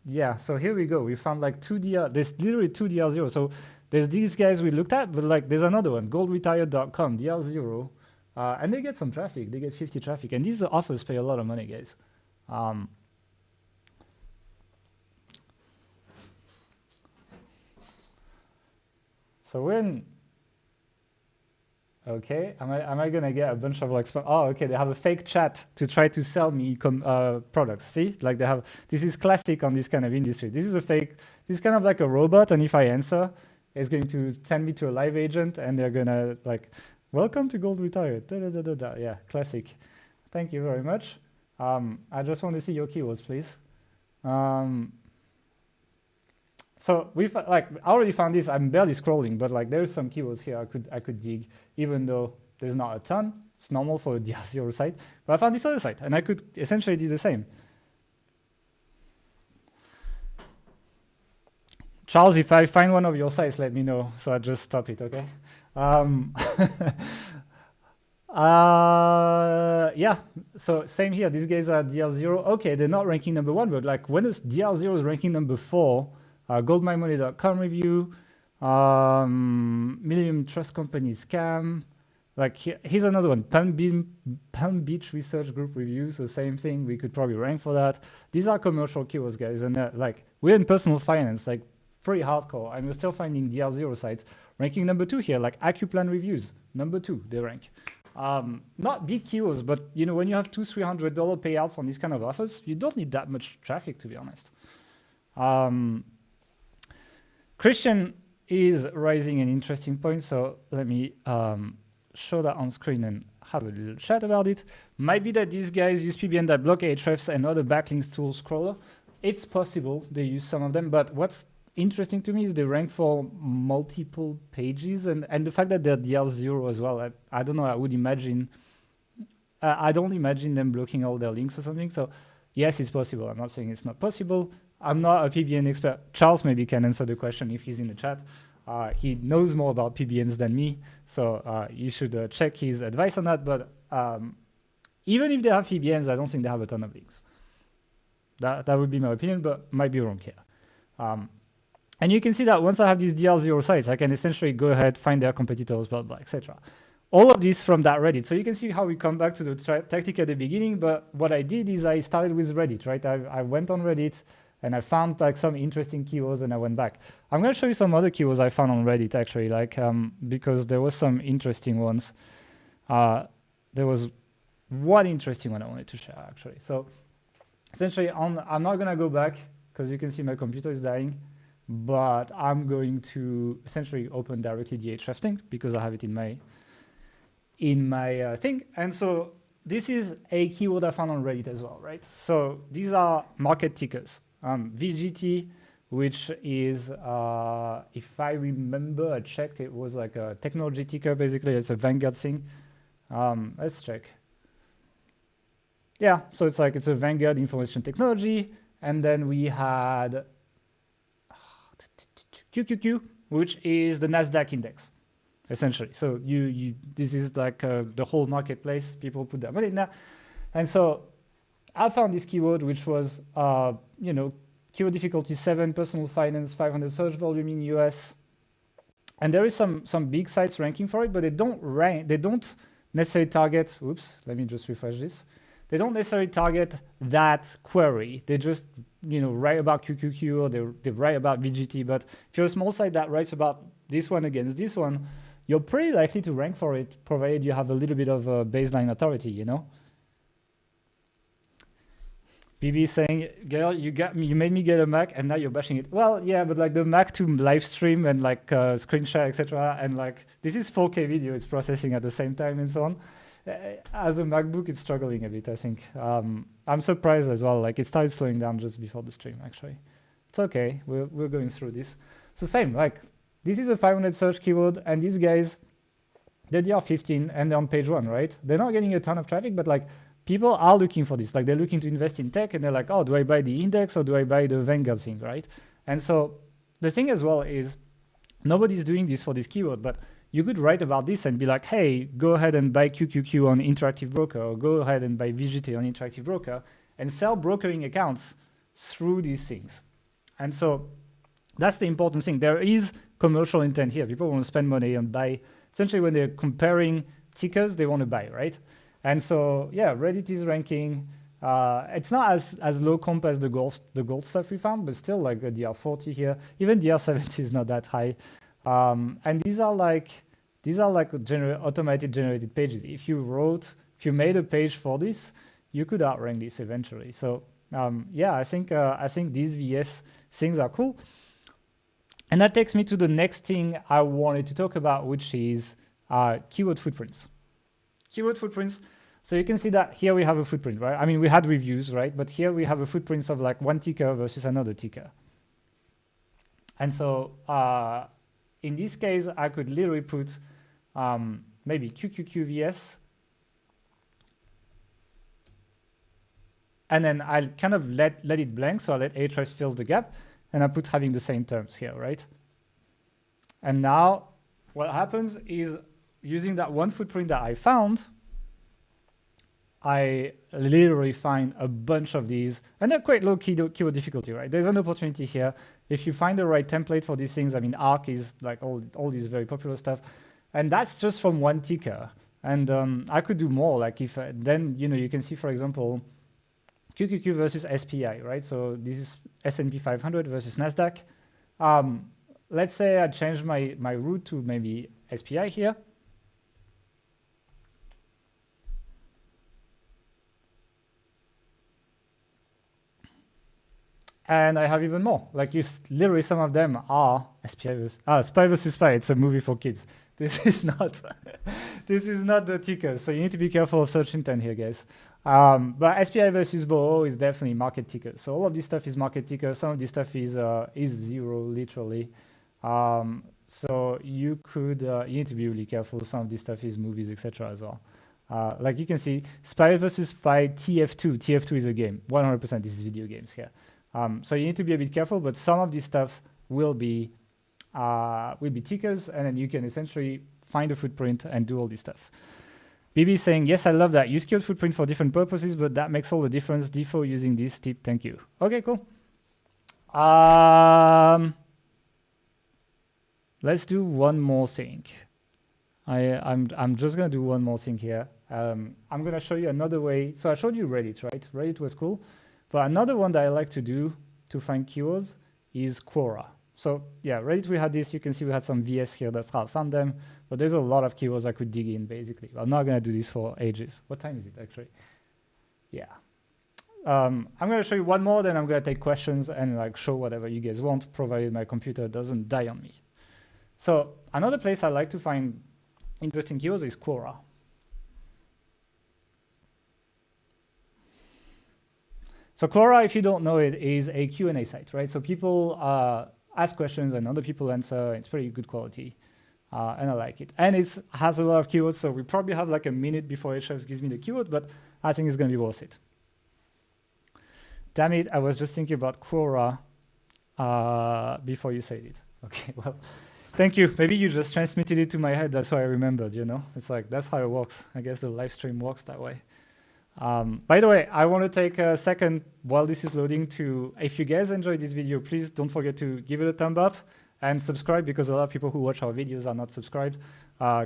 Yeah, so here we go. We found like there's literally 2 DR0. So there's these guys we looked at, but like there's another one, goldretired.com, DR0. And they get some traffic. They get 50 traffic. And these offers pay a lot of money, guys. So when, okay, am I gonna get a bunch of like, oh, okay, they have a fake chat to try to sell me products. See, like they have, this is classic on this kind of industry. This is a fake, this is kind of like a robot, and if I answer, it's going to send me to a live agent, and they're gonna like, welcome to Gold Retired. Da, da, da, da, da. Yeah, classic. Thank you very much. I just want to see your keywords, please. So I already found this. I'm barely scrolling, but like there's some keywords here I could dig, even though there's not a ton. It's normal for a DR0 site, but I found this other site, and I could essentially do the same. Charles, if I find one of your sites, let me know, so I just stop it, okay? Yeah, so same here. These guys are DR0. Okay, they're not ranking number 1, but like when is DR0 is ranking number 4, goldmymoney.com review, Millennium Trust Company scam. Like here's another one, Palm Beach Research Group review. So same thing, we could probably rank for that. These are commercial keywords, guys, and like we're in personal finance, like pretty hardcore, and we're still finding DR0 sites ranking number 2 here, like Accuplan reviews, number 2 they rank. Not big keywords, but you know, when you have $200-300 payouts on these kind of offers, you don't need that much traffic, to be honest. Christian is raising an interesting point, so let me show that on screen and have a little chat about it. Might be that these guys use PBN that block Ahrefs and other backlinks tools crawler. It's possible they use some of them, but what's interesting to me is they rank for multiple pages, and the fact that they're DR0 as well. I don't know, I would imagine, I don't imagine them blocking all their links or something. So yes, it's possible. I'm not saying it's not possible. I'm not a PBN expert. Charles maybe can answer the question if he's in the chat. He knows more about PBNs than me, so you should check his advice on that. But even if they have PBNs, I don't think they have a ton of links. That would be my opinion, but might be wrong here. And you can see that once I have these DR0 sites, I can essentially go ahead, find their competitors, blah, blah, etc. All of this from that Reddit. So you can see how we come back to the tactic at the beginning, but what I did is I started with Reddit, right? I went on Reddit and I found like some interesting keywords and I went back. I'm going to show you some other keywords I found on Reddit actually, like because there was some interesting ones. There was one interesting one I wanted to share actually. So essentially I'm not going to go back because you can see my computer is dying, but I'm going to essentially open directly the hrefs because I have it in my thing. And so this is a keyword I found on Reddit as well, right? So these are market tickers. VGT, which is, if I remember, I checked, it was like a technology ticker, basically. It's a Vanguard thing. Let's check. Yeah, so it's like, it's a Vanguard information technology. And then we had QQQ, which is the NASDAQ index, essentially. So this is like the whole marketplace. People put their money in there. And so I found this keyword, which was, keyword difficulty 7, personal finance, 500 search volume in US. And there is some big sites ranking for it, but they don't necessarily target, oops, let me just refresh this. They don't necessarily target that query. They just, write about QQQ or they write about VGT. But if you're a small site that writes about this one against this one, you're pretty likely to rank for it, provided you have a little bit of baseline authority, BB saying, Gael, you made me get a Mac and now you're bashing it. Well, yeah, but like the Mac to live stream and like screen share, etc. And like this is 4K video, it's processing at the same time and so on. As a MacBook, it's struggling a bit, I think. I'm surprised as well. Like it started slowing down just before the stream, actually. It's okay. We're going through this. So same, like this is a 500 search keyword, and these guys, they're DR15 and they're on page 1, right? They're not getting a ton of traffic, but like people are looking for this. Like they're looking to invest in tech, and they're like, oh, do I buy the index or do I buy the Vanguard thing, right? And so the thing as well is nobody's doing this for this keyword, but you could write about this and be like, hey, go ahead and buy QQQ on Interactive Broker, or go ahead and buy VGT on Interactive Broker, and sell brokering accounts through these things. And so that's the important thing. There is commercial intent here. People want to spend money and buy. Essentially, when they're comparing tickers, they want to buy, right? And so, yeah, Reddit is ranking. It's not as low comp as the gold stuff we found, but still like a DR40 here. Even DR70 is not that high. And these are like automated generated pages. If you made a page for this, you could outrank this eventually. So yeah, I think these VS things are cool. And that takes me to the next thing I wanted to talk about, which is keyword footprints. Keyword footprints. So you can see that here we have a footprint, right? I mean, we had reviews, right? But here we have a footprint of like one ticker versus another ticker. And so in this case, I could literally put maybe QQQVS, and then I'll kind of let it blank, so I'll let Ahrefs fills the gap, and I put having the same terms here, right? And now what happens is using that one footprint that I found, I literally find a bunch of these, and they're quite low keyword difficulty, right? There's an opportunity here. If you find the right template for these things, I mean, ARC is like all these very popular stuff, and that's just from one ticker. And I could do more, like if then, you can see, for example, QQQ versus SPI, right? So this is S&P 500 versus NASDAQ. Let's say I change my route to maybe SPI here. And I have even more. Like literally some of them are SPI versus SPY versus SPY. It's a movie for kids. This is not this is not the ticker. So you need to be careful of search intent here, guys. But SPI versus BOO is definitely market ticker. So all of this stuff is market ticker. Some of this stuff is zero, literally. So you could you need to be really careful. Some of this stuff is movies, etc. as well. Like you can see, SPY versus SPY TF2. TF2 is a game. 100% this is video games here. So you need to be a bit careful, but some of this stuff will be tickers, and then you can essentially find a footprint and do all this stuff. BB is saying, yes, I love that. Use keyword footprint for different purposes, but that makes all the difference. Default using this tip, thank you. Okay, cool. let's do one more thing. I'm just gonna do one more thing here. I'm gonna show you another way. So I showed you Reddit, right? Reddit was cool, but another one that I like to do to find keywords is Quora. So yeah, Reddit, we had this. You can see we had some VS here that found them, but there's a lot of keywords I could dig in basically. I'm not gonna do this for ages. What time is it actually? Yeah. I'm gonna show you one more, then I'm gonna take questions and like show whatever you guys want, provided my computer doesn't die on me. So another place I like to find interesting keywords is Quora. So Quora, if you don't know it, is a Q&A site, right? So people ask questions and other people answer. It's pretty good quality, and I like it. And it has a lot of keywords, so we probably have like a minute before Ahrefs gives me the keyword, but I think it's gonna be worth it. Damn it, I was just thinking about Quora before you said it. Okay, well, thank you. Maybe you just transmitted it to my head. That's why I remembered, you know? It's like, that's how it works. I guess the live stream works that way. By the way, I want to take a second while this is loading to, if you guys enjoyed this video, please don't forget to give it a thumb up and subscribe, because a lot of people who watch our videos are not subscribed.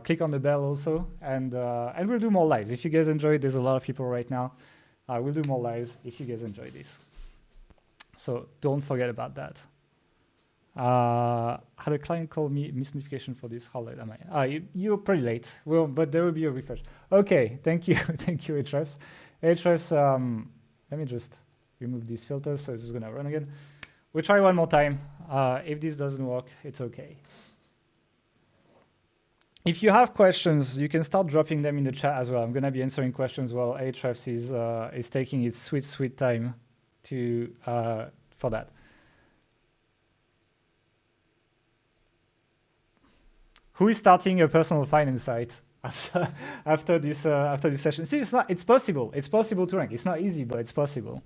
Click on the bell also, and we'll do more lives. If you guys enjoy it, there's a lot of people right now. We'll do more lives if you guys enjoy this. So don't forget about that. Had a client call me, miss notification for this. How late am I? You're pretty late. Well, but there will be a refresh. Okay, thank you. Thank you, Ahrefs. Ahrefs, let me just remove these filters so it's just gonna run again. We'll try one more time. If this doesn't work, it's okay. If you have questions, you can start dropping them in the chat as well. I'm gonna be answering questions while Ahrefs is taking its sweet time to for that. Who is starting a personal finance site after this session? See, it's possible. It's possible to rank. It's not easy, but it's possible.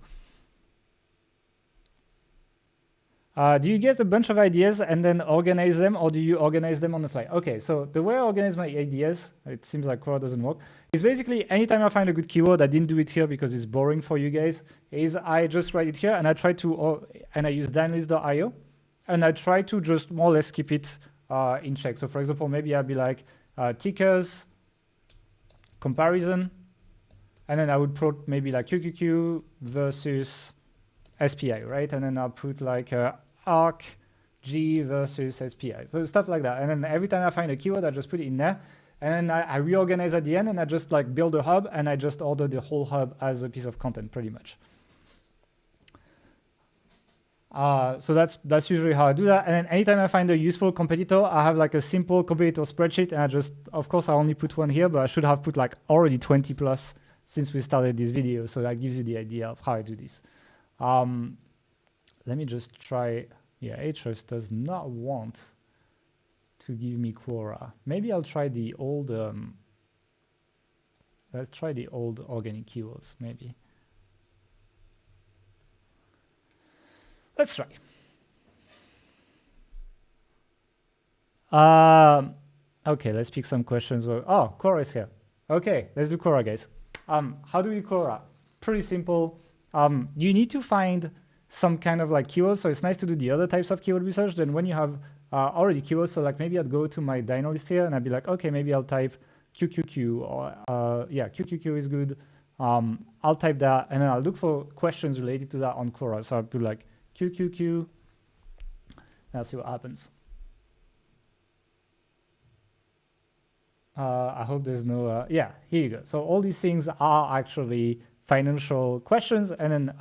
Do you get a bunch of ideas and then organize them, or do you organize them on the fly? Okay, so the way I organize my ideas, it seems like Quora doesn't work, is basically anytime I find a good keyword, I didn't do it here because it's boring for you guys, is I just write it here and I try to, and I use dynlist.io, and I try to just more or less keep it in check. So for example, maybe I'd be like tickers, comparison, and then I would put maybe like QQQ versus SPI, right? And then I'll put like ARC G versus SPI. So stuff like that. And then every time I find a keyword, I just put it in there. And then I reorganize at the end, and I just like build a hub, and I just order the whole hub as a piece of content pretty much. So that's usually how I do that. And then anytime I find a useful competitor, I have like a simple competitor spreadsheet, and I just, of course, I only put one here, but I should have put like already 20 plus since we started this video. So that gives you the idea of how I do this. Let me just try. Yeah, Ahrefs does not want to give me Quora. Maybe I'll try the old. Let's try the old organic keywords. Maybe. Let's try. Okay, let's pick some questions. Oh, Quora is here. Okay, let's do Quora, guys. How do we Quora? Pretty simple. You need to find some kind of like keywords. So it's nice to do the other types of keyword research. Then when you have already keywords, so like maybe I'd go to my dyno list here and I'd be like, okay, maybe I'll type QQQ, or yeah, QQQ is good. I'll type that, and then I'll look for questions related to that on Quora. So I'll put like QQQ, and I'll see what happens. I hope there's no, yeah, here you go. So all these things are actually financial questions. And then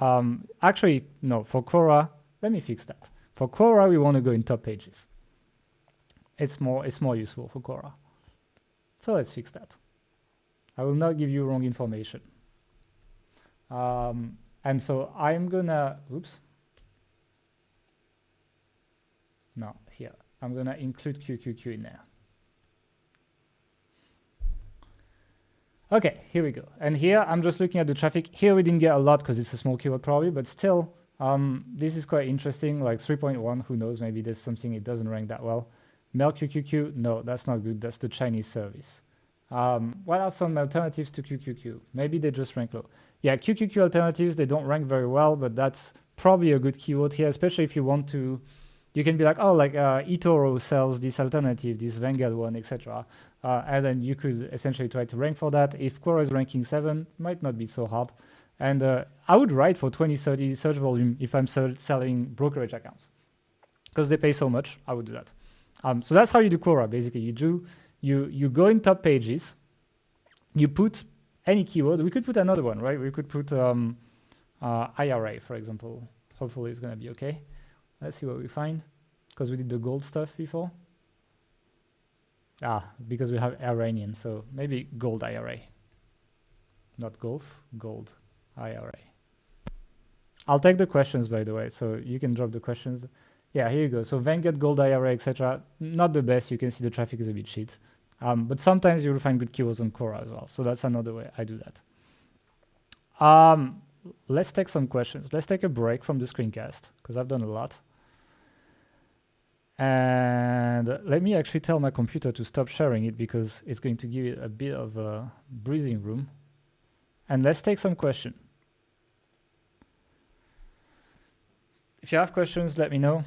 actually, no, for Quora, let me fix that. For Quora, we want to go in top pages. It's more useful for Quora. So let's fix that. I will not give you wrong information. And so I'm gonna, oops. No, here. I'm gonna include QQQ in there. Okay, here we go. And here I'm just looking at the traffic. Here we didn't get a lot because it's a small keyword probably, but still, this is quite interesting. Like 3.1, who knows? Maybe there's something it doesn't rank that well. Mail QQQ, no, that's not good. That's the Chinese service. What are some alternatives to QQQ? Maybe they just rank low. Yeah, QQQ alternatives, they don't rank very well, but that's probably a good keyword here, especially if you want to you can be like, oh, like eToro sells this alternative, this Vanguard one, etc. And then you could essentially try to rank for that. If Quora is ranking 7, might not be so hard. And I would write for 20, 30 search volume if I'm selling brokerage accounts, because they pay so much. I would do that. So that's how you do Quora. Basically, you go in top pages, you put any keyword. We could put another one, right? We could put IRA, for example. Hopefully it's going to be okay. Let's see what we find, because we did the gold stuff before. Because we have Iranian, so maybe gold IRA. Not golf, gold IRA. I'll take the questions, by the way, so you can drop the questions. Yeah, here you go. So Vanguard, gold IRA, etc. Not the best. You can see the traffic is a bit shit. But sometimes you will find good keywords on Quora as well. So that's another way I do that. Let's take some questions. Let's take a break from the screencast, because I've done a lot. And let me actually tell my computer to stop sharing it, because it's going to give it a bit of a breathing room. And let's take some questions. If you have questions, let me know.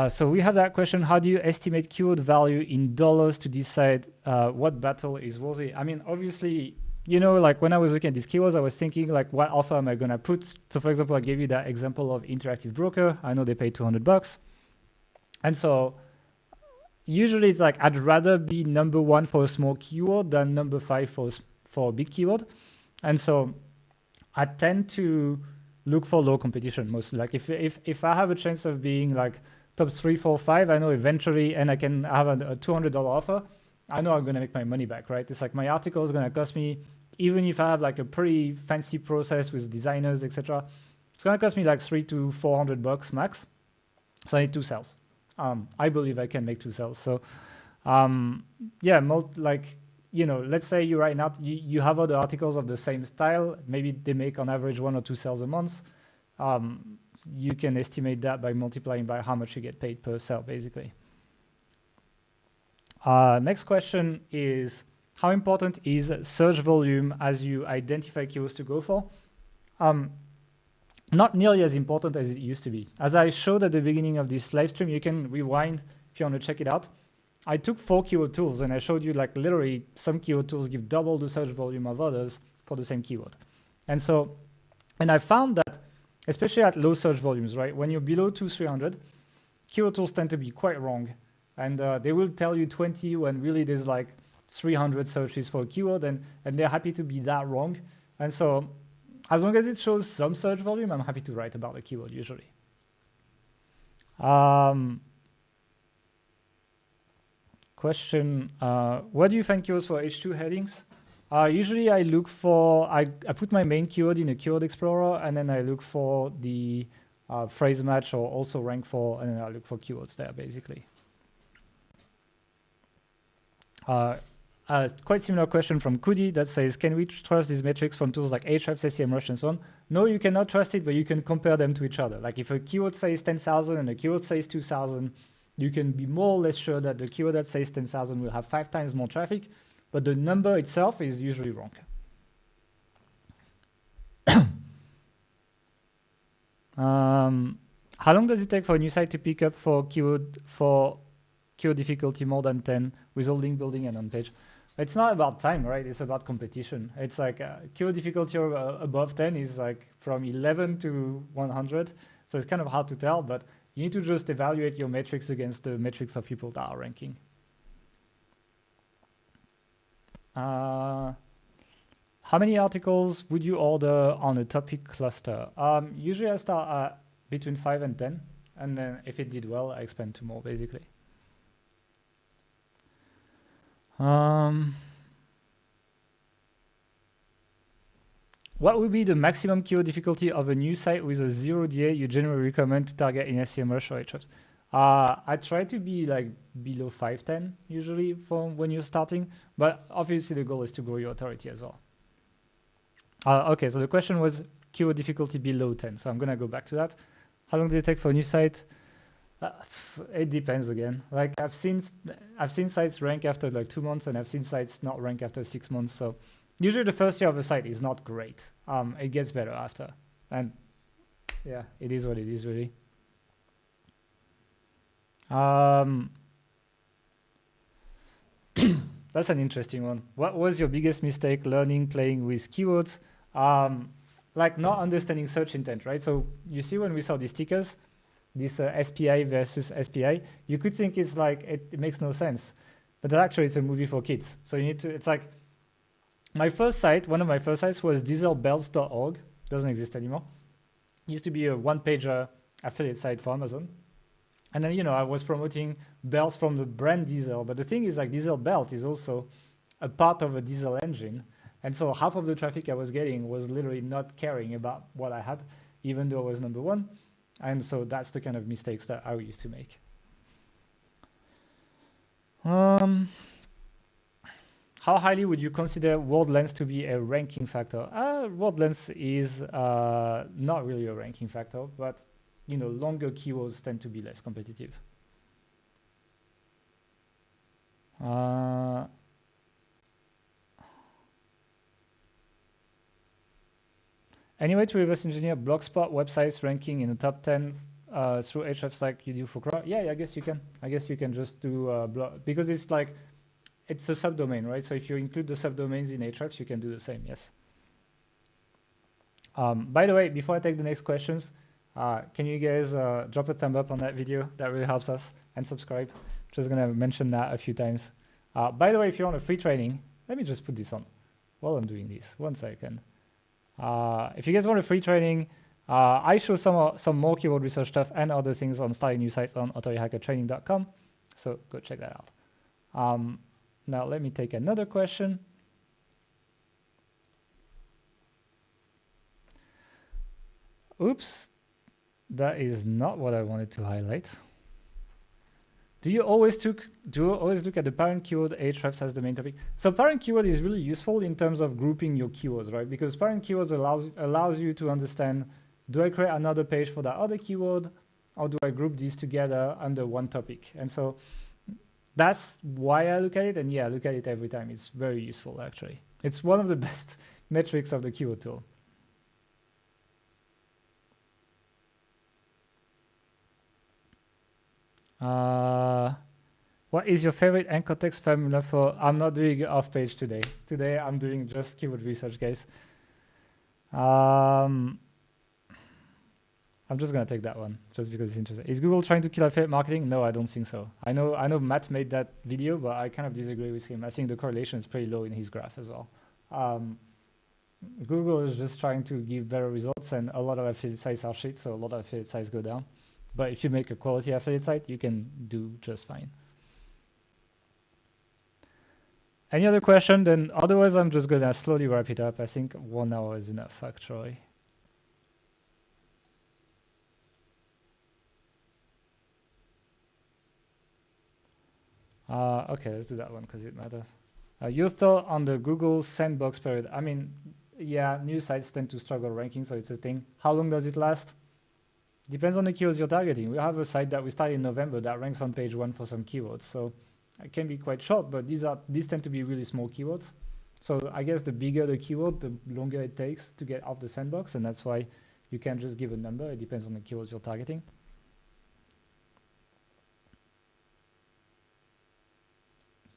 So we have that question: how do you estimate keyword value in dollars to decide what battle is worthy? I mean, obviously, you know, like when I was looking at these keywords, I was thinking like, what offer am I going to put? So for example, I gave you that example of interactive broker. I know they pay $200. And so usually it's like, I'd rather be number 1 for a small keyword than number 5 for a big keyword. And so I tend to look for low competition mostly. Like if I have a chance of being like top 3, 4, 5, I know eventually, and I can have a $200 offer, I know I'm going to make my money back, right? It's like my article is going to cost me, even if I have like a pretty fancy process with designers, etc., it's going to cost me like $300 to $400 max. So I need 2 sales. I believe I can make 2 sales. So yeah, like, you know, let's say you right now, you have other articles of the same style. Maybe they make on average 1 or 2 sales a month. You can estimate that by multiplying by how much you get paid per sale, basically. Next question is, how important is search volume as you identify keywords to go for? Not nearly as important as it used to be. As I showed at the beginning of this live stream, you can rewind if you want to check it out. I took 4 keyword tools and I showed you like literally some keyword tools give double the search volume of others for the same keyword. And I found that, especially at low search volumes, right? When you're below 200-300, keyword tools tend to be quite wrong. And they will tell you 20 when really there's like 300 searches for a keyword, and they're happy to be that wrong. And so as long as it shows some search volume, I'm happy to write about the keyword usually. Question, where do you find keywords for H2 headings? Usually I look for, I put my main keyword in a keyword explorer, and then I look for the phrase match or also rank for, and then I look for keywords there basically. Quite similar question from Kudi that says, can we trust these metrics from tools like Ahrefs, SEMrush, and so on? No, you cannot trust it, but you can compare them to each other. Like if a keyword says 10,000 and a keyword says 2,000, you can be more or less sure that the keyword that says 10,000 will have 5 times more traffic, but the number itself is usually wrong. How long does it take for a new site to pick up for keyword difficulty more than 10 with link building and on page? It's not about time, right? It's about competition. It's like keyword difficulty above 10 is like from 11 to 100. So it's kind of hard to tell, but you need to just evaluate your metrics against the metrics of people that are ranking. How many articles would you order on a topic cluster? Usually I start between 5 and 10, and then if it did well, I expand to more basically. What would be the maximum keyword difficulty of a new site with a 0 DA you generally recommend to target in SEMrush or Ahrefs? I try to be like below 5-10 usually for when you're starting, but obviously the goal is to grow your authority as well. Okay, so the question was keyword difficulty below 10, so I'm gonna go back to that. How long does it take for a new site? It depends again. Like I've seen sites rank after like 2 months, and I've seen sites not rank after 6 months. So usually the first year of a site is not great. It gets better after, and yeah, it is what it is really. That's an interesting one. What was your biggest mistake learning playing with keywords? Like not understanding search intent, right? So you see when we saw these stickers, this SPI versus SPI, you could think it's like, it makes no sense. But actually it's a movie for kids. So you need to, it's like, my first site, one of my first sites was dieselbelts.org. Doesn't exist anymore. It used to be a one-page affiliate site for Amazon. And then, you know, I was promoting belts from the brand Diesel. But the thing is, like, Diesel belt is also a part of a diesel engine. And so half of the traffic I was getting was literally not caring about what I had, even though I was number one. And so that's the kind of mistakes that I used to make. How highly would you consider word length to be a ranking factor? Word length is not really a ranking factor, but you know, longer keywords tend to be less competitive. Any way to reverse engineer Blogspot websites ranking in the top 10 through Hrefs like you do for Quora? Yeah, I guess you can. I guess you can just do blog, because it's like, it's a subdomain, right? So if you include the subdomains in Hrefs, you can do the same, yes. By the way, before I take the next questions, can you guys drop a thumb up on that video? That really helps us. And subscribe. Just gonna mention that a few times. By the way, if you want a free training, let me just put this on while I'm doing this. 1 second. If you guys want a free training, I show some more keyword research stuff and other things on starting new sites on authority-hacker-training.com. So go check that out. Now let me take another question. Oops, that is not what I wanted to highlight. Do you always look at the parent keyword Hrefs as the main topic? So parent keyword is really useful in terms of grouping your keywords, right? Because parent keywords allows you to understand, do I create another page for that other keyword, or do I group these together under one topic? And so that's why I look at it, and yeah, I look at it every time. It's very useful, actually. It's one of the best metrics of the keyword tool. What is your favorite anchor text formula for? I'm not doing off page today. Today I'm doing just keyword research, guys. I'm just gonna take that one just because it's interesting. Is Google trying to kill affiliate marketing? No, I don't think so. I know Matt made that video, but I kind of disagree with him. I think the correlation is pretty low in his graph as well. Google is just trying to give better results, and a lot of affiliate sites are shit, so a lot of affiliate sites go down. But if you make a quality affiliate site, you can do just fine. Any other question? Then otherwise, I'm just gonna slowly wrap it up. I think 1 hour is enough, actually. Okay, let's do that one because it matters. Your thought on the Google sandbox period? I mean, yeah, new sites tend to struggle ranking, so it's a thing. How long does it last? Depends on the keywords you're targeting. We have a site that we started in November that ranks on page 1 for some keywords. So it can be quite short, but these tend to be really small keywords. So I guess the bigger the keyword, the longer it takes to get off the sandbox. And that's why you can't just give a number. It depends on the keywords you're targeting.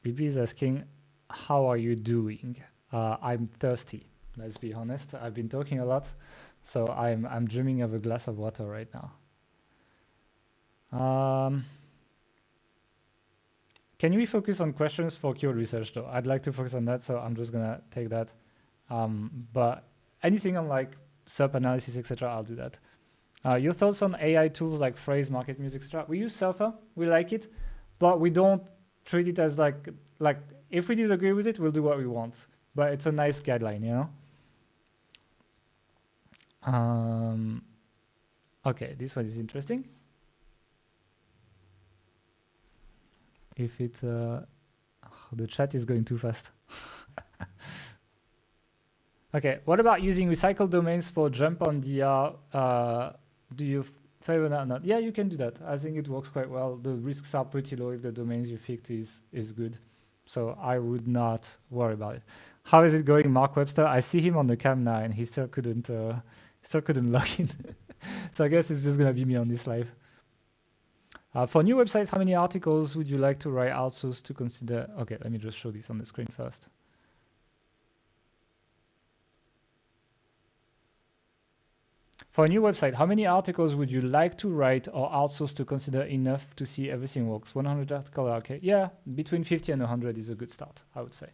BB is asking, how are you doing? I'm thirsty. Let's be honest. I've been talking a lot. So I'm dreaming of a glass of water right now. Can we focus on questions for keyword research though? I'd like to focus on that, so I'm just gonna take that. But anything on like SERP analysis, etc., I'll do that. Your thoughts on AI tools like phrase, market music, etc. We use Surfer, we like it, but we don't treat it as like if we disagree with it, we'll do what we want. But it's a nice guideline, you know. Okay, this one is interesting. If it, the chat is going too fast. Okay, what about using recycled domains for jump on DR? Do you favor that or not? Yeah, you can do that. I think it works quite well. The risks are pretty low if the domains you picked is good. So I would not worry about it. How is it going, Mark Webster? I see him on the cam now, and he still couldn't log in. So I guess it's just gonna be me on this live. For new websites, how many articles would you like to write outsourced to consider? Okay, let me just show this on the screen first. For a new website, how many articles would you like to write or outsource to consider enough to see everything works? 100 articles, okay. Yeah, between 50 and 100 is a good start, I would say.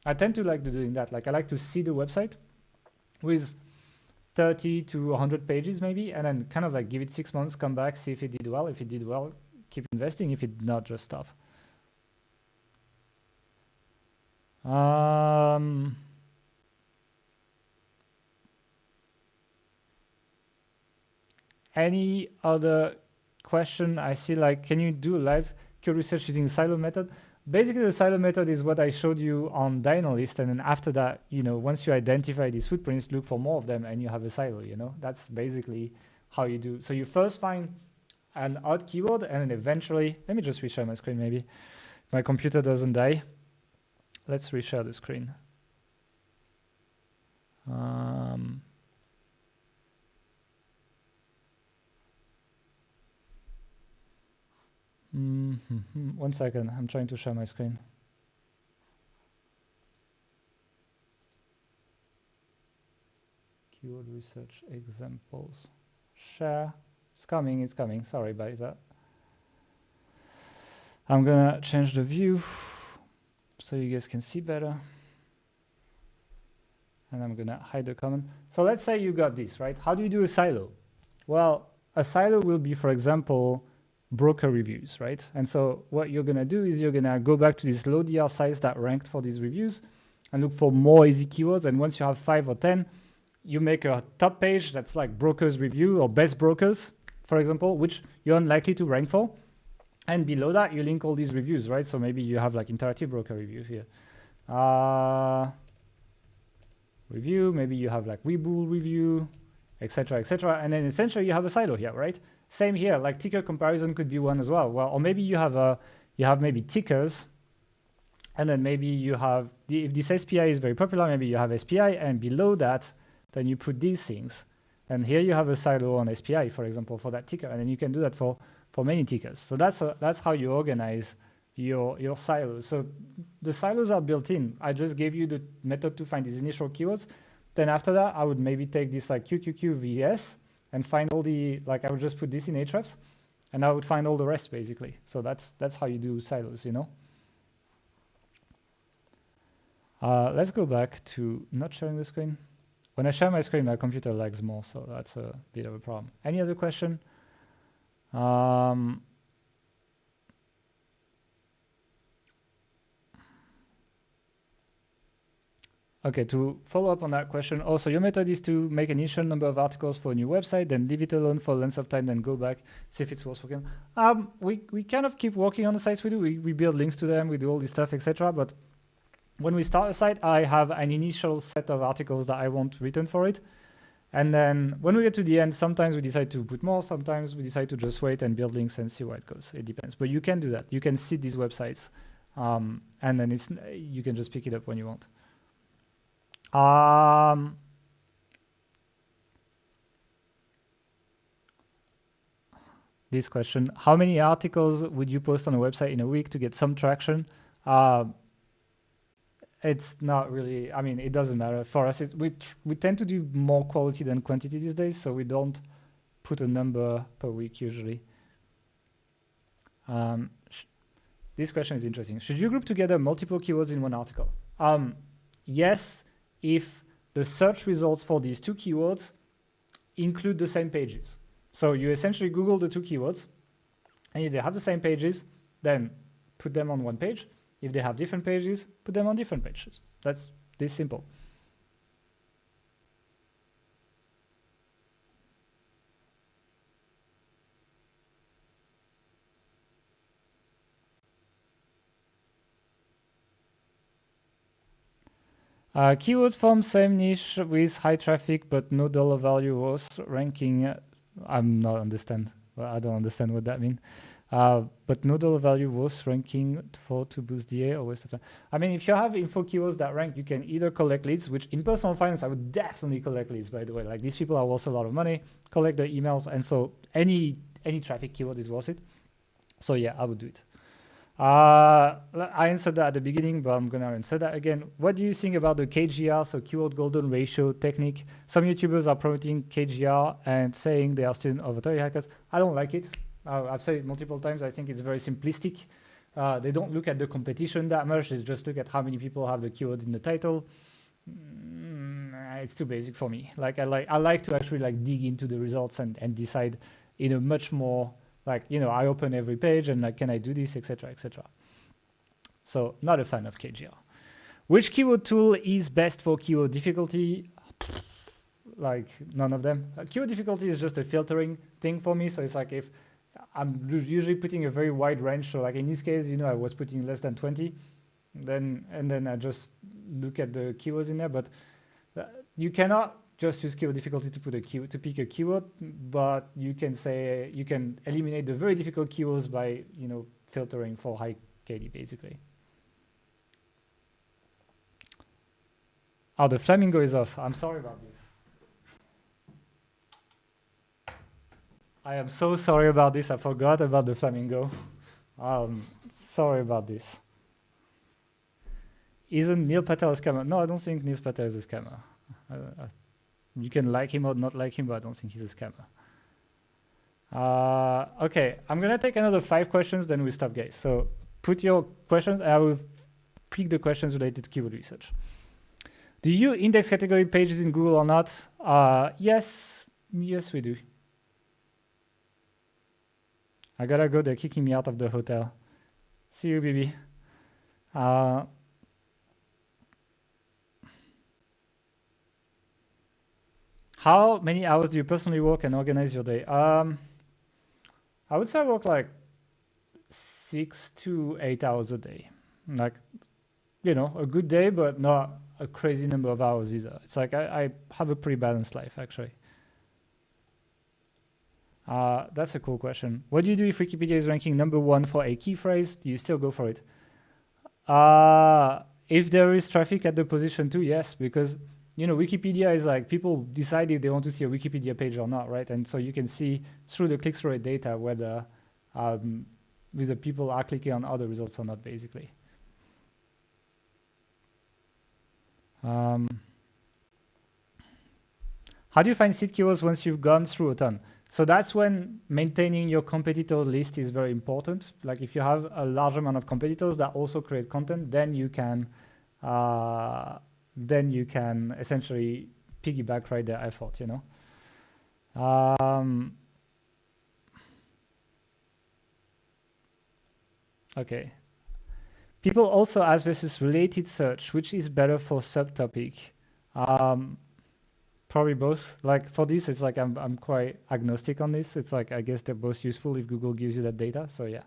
I tend to like doing that. Like I like to see the website with 30 to 100 pages maybe, and then kind of like give it 6 months, come back, see if it did well. If it did well, keep investing. If it did not, just stop. Any other question? I see like, can you do live keyword research using silo method? Basically, the silo method is what I showed you on Dynalist, and then after that, once you identify these footprints, look for more of them, and you have a silo. That's basically how you do. So you first find an odd keyword, and then eventually, let me just reshare my screen. Maybe my computer doesn't die. Let's reshare the screen. One second, I'm trying to share my screen. Keyword research examples. Share. It's coming, Sorry about that. I'm gonna change the view so you guys can see better. And I'm gonna hide the comment. So let's say you got this, right? How do you do a silo? Well, a silo will be, for example, broker reviews, right? And so what you're gonna do is you're gonna go back to this low DR size that ranked for these reviews and look for more easy keywords. And once you have 5 or 10, you make a top page that's like brokers review or best brokers, for example, which you're unlikely to rank for. And below that, you link all these reviews, right? So maybe you have like interactive broker review here. Review, maybe you have like Webull review, etc., etc. And then essentially you have a silo here, right? Same here, like ticker comparison could be one as well. Well, or maybe you have maybe tickers, and then maybe you have if this SPI is very popular, maybe you have SPI, and below that, then you put these things. And here you have a silo on SPI, for example, for that ticker, and then you can do that for many tickers. So that's how you organize your silos. So the silos are built in. I just gave you the method to find these initial keywords. Then after that, I would maybe take this like QQQVS and find all the, like I would just put this in Ahrefs, and I would find all the rest basically. So that's how you do silos, Let's go back to not sharing the screen. When I share my screen, my computer lags more, so that's a bit of a problem. Any other question? Okay, to follow up on that question, also your method is to make an initial number of articles for a new website, then leave it alone for a length of time, then go back, see if it's worth working. We kind of keep working on the sites we do. We build links to them, we do all this stuff, etc. But when we start a site, I have an initial set of articles that I want written for it. And then when we get to the end, sometimes we decide to put more, sometimes we decide to just wait and build links and see where it goes. It depends. But you can do that. You can seed these websites, and then you can just pick it up when you want. This question, how many articles would you post on a website in a week to get some traction? It's not really, I mean, it doesn't matter. For us, we tend to do more quality than quantity these days, so we don't put a number per week usually. This question is interesting. Should you group together multiple keywords in one article? Yes, if the search results for these two keywords include the same pages. So you essentially Google the two keywords, and if they have the same pages, then put them on one page. If they have different pages, put them on different pages. That's this simple. Keywords from same niche with high traffic but no dollar value worth ranking. I don't understand what that means. But no dollar value worth ranking to boost DA or waste of time. I mean, if you have info keywords that rank, you can either collect leads, which in personal finance, I would definitely collect leads, by the way. Like these people are worth a lot of money, collect their emails, and so any traffic keyword is worth it. So yeah, I would do it. I answered that at the beginning, but I'm gonna answer that again. What do you think about the KGR, so keyword golden ratio technique? Some YouTubers are promoting KGR and saying they are students of authority hackers. I don't like it. I've said it multiple times. I think it's very simplistic. They don't look at the competition that much. They just look at how many people have the keyword in the title. It's too basic for me. Like I like to actually like dig into the results and decide in a much more like, you know, I open every page and like, can I do this, etc., etc. So not a fan of KGR. Which keyword tool is best for keyword difficulty? Like none of them. Keyword difficulty is just a filtering thing for me. So it's like if I'm usually putting a very wide range. So like in this case, you know, I was putting less than 20, then I just look at the keywords in there. But you cannot just use keyword difficulty to put a keyword to pick a keyword, but you can say you can eliminate the very difficult keywords by, you know, filtering for high KD basically. Oh, the flamingo is off. I'm sorry about this. I am so sorry about this. I forgot about the flamingo. Sorry about this. Isn't Neil Patel a scammer? No, I don't think Neil Patel is a scammer. You can like him or not like him, but I don't think he's a scammer. Okay, I'm gonna take another 5 questions, then we stop, guys. So put your questions, and I will pick the questions related to keyword research. Do you index category pages in Google or not? Yes, we do. I gotta go, they're kicking me out of the hotel. See you, baby. How many hours do you personally work and organize your day? I would say I work like 6 to 8 hours a day. Like, you know, a good day, but not a crazy number of hours either. It's like I have a pretty balanced life, actually. That's a cool question. What do you do if Wikipedia is ranking #1 for a key phrase? Do you still go for it? If there is traffic at the position 2, yes, because, you know, Wikipedia is like people decide if they want to see a Wikipedia page or not, right? And so you can see through the click-through rate data whether people are clicking on other results or not, basically. How do you find seed keywords once you've gone through a ton? So that's when maintaining your competitor list is very important. Like if you have a large amount of competitors that also create content, then you can essentially piggyback right their effort, you know. Okay. People also ask versus related search, which is better for subtopic? Probably both. Like for this, it's like I'm quite agnostic on this. It's like I guess they're both useful if Google gives you that data. So yeah.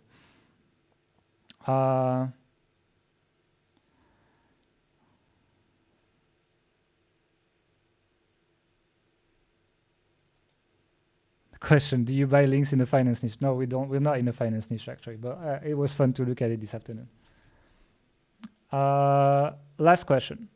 Question: do you buy links in the finance niche? No, we don't. We're not in the finance niche actually, but it was fun to look at it this afternoon. Last question.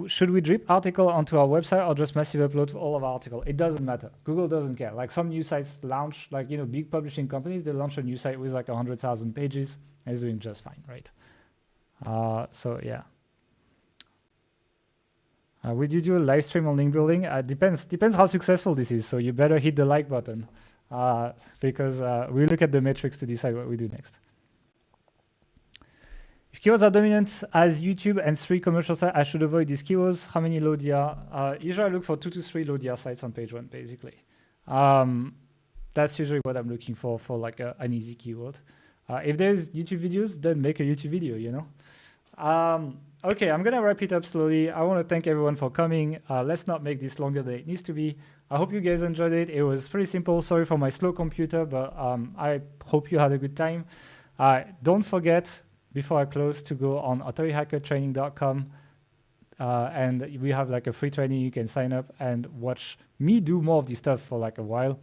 Should we drip article onto our website or just massive upload for all of our article? It doesn't matter. Google doesn't care. Like some new sites launch, like, you know, big publishing companies, they launch a new site with like 100,000 pages and it's doing just fine, right? So yeah. Would you do a live stream on link building? Depends how successful this is. So you better hit the like button because we look at the metrics to decide what we do next. If keywords are dominant as YouTube and 3 commercial sites, I should avoid these keywords. How many low DR? Usually I look for 2 to 3 low DR sites on page 1, basically. That's usually what I'm looking for like an easy keyword. If there's YouTube videos, then make a YouTube video, you know? Okay, I'm gonna wrap it up slowly. I wanna thank everyone for coming. Let's not make this longer than it needs to be. I hope you guys enjoyed it. It was pretty simple. Sorry for my slow computer, but I hope you had a good time. Don't forget, before I close, to go on authorihackertraining.com and we have like a free training. You can sign up and watch me do more of this stuff for like a while.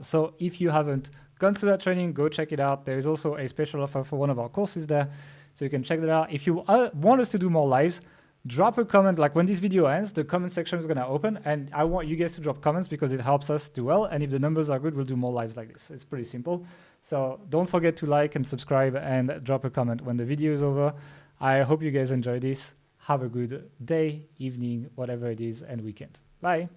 So if you haven't gone to that training, go check it out. There is also a special offer for one of our courses there, so you can check that out. If you want us to do more lives, drop a comment. Like when this video ends, the comment section is going to open, and I want you guys to drop comments because it helps us do well. And if the numbers are good, we'll do more lives like this. It's pretty simple. So don't forget to like and subscribe and drop a comment when the video is over. I hope you guys enjoy this. Have a good day, evening, whatever it is, and weekend. Bye.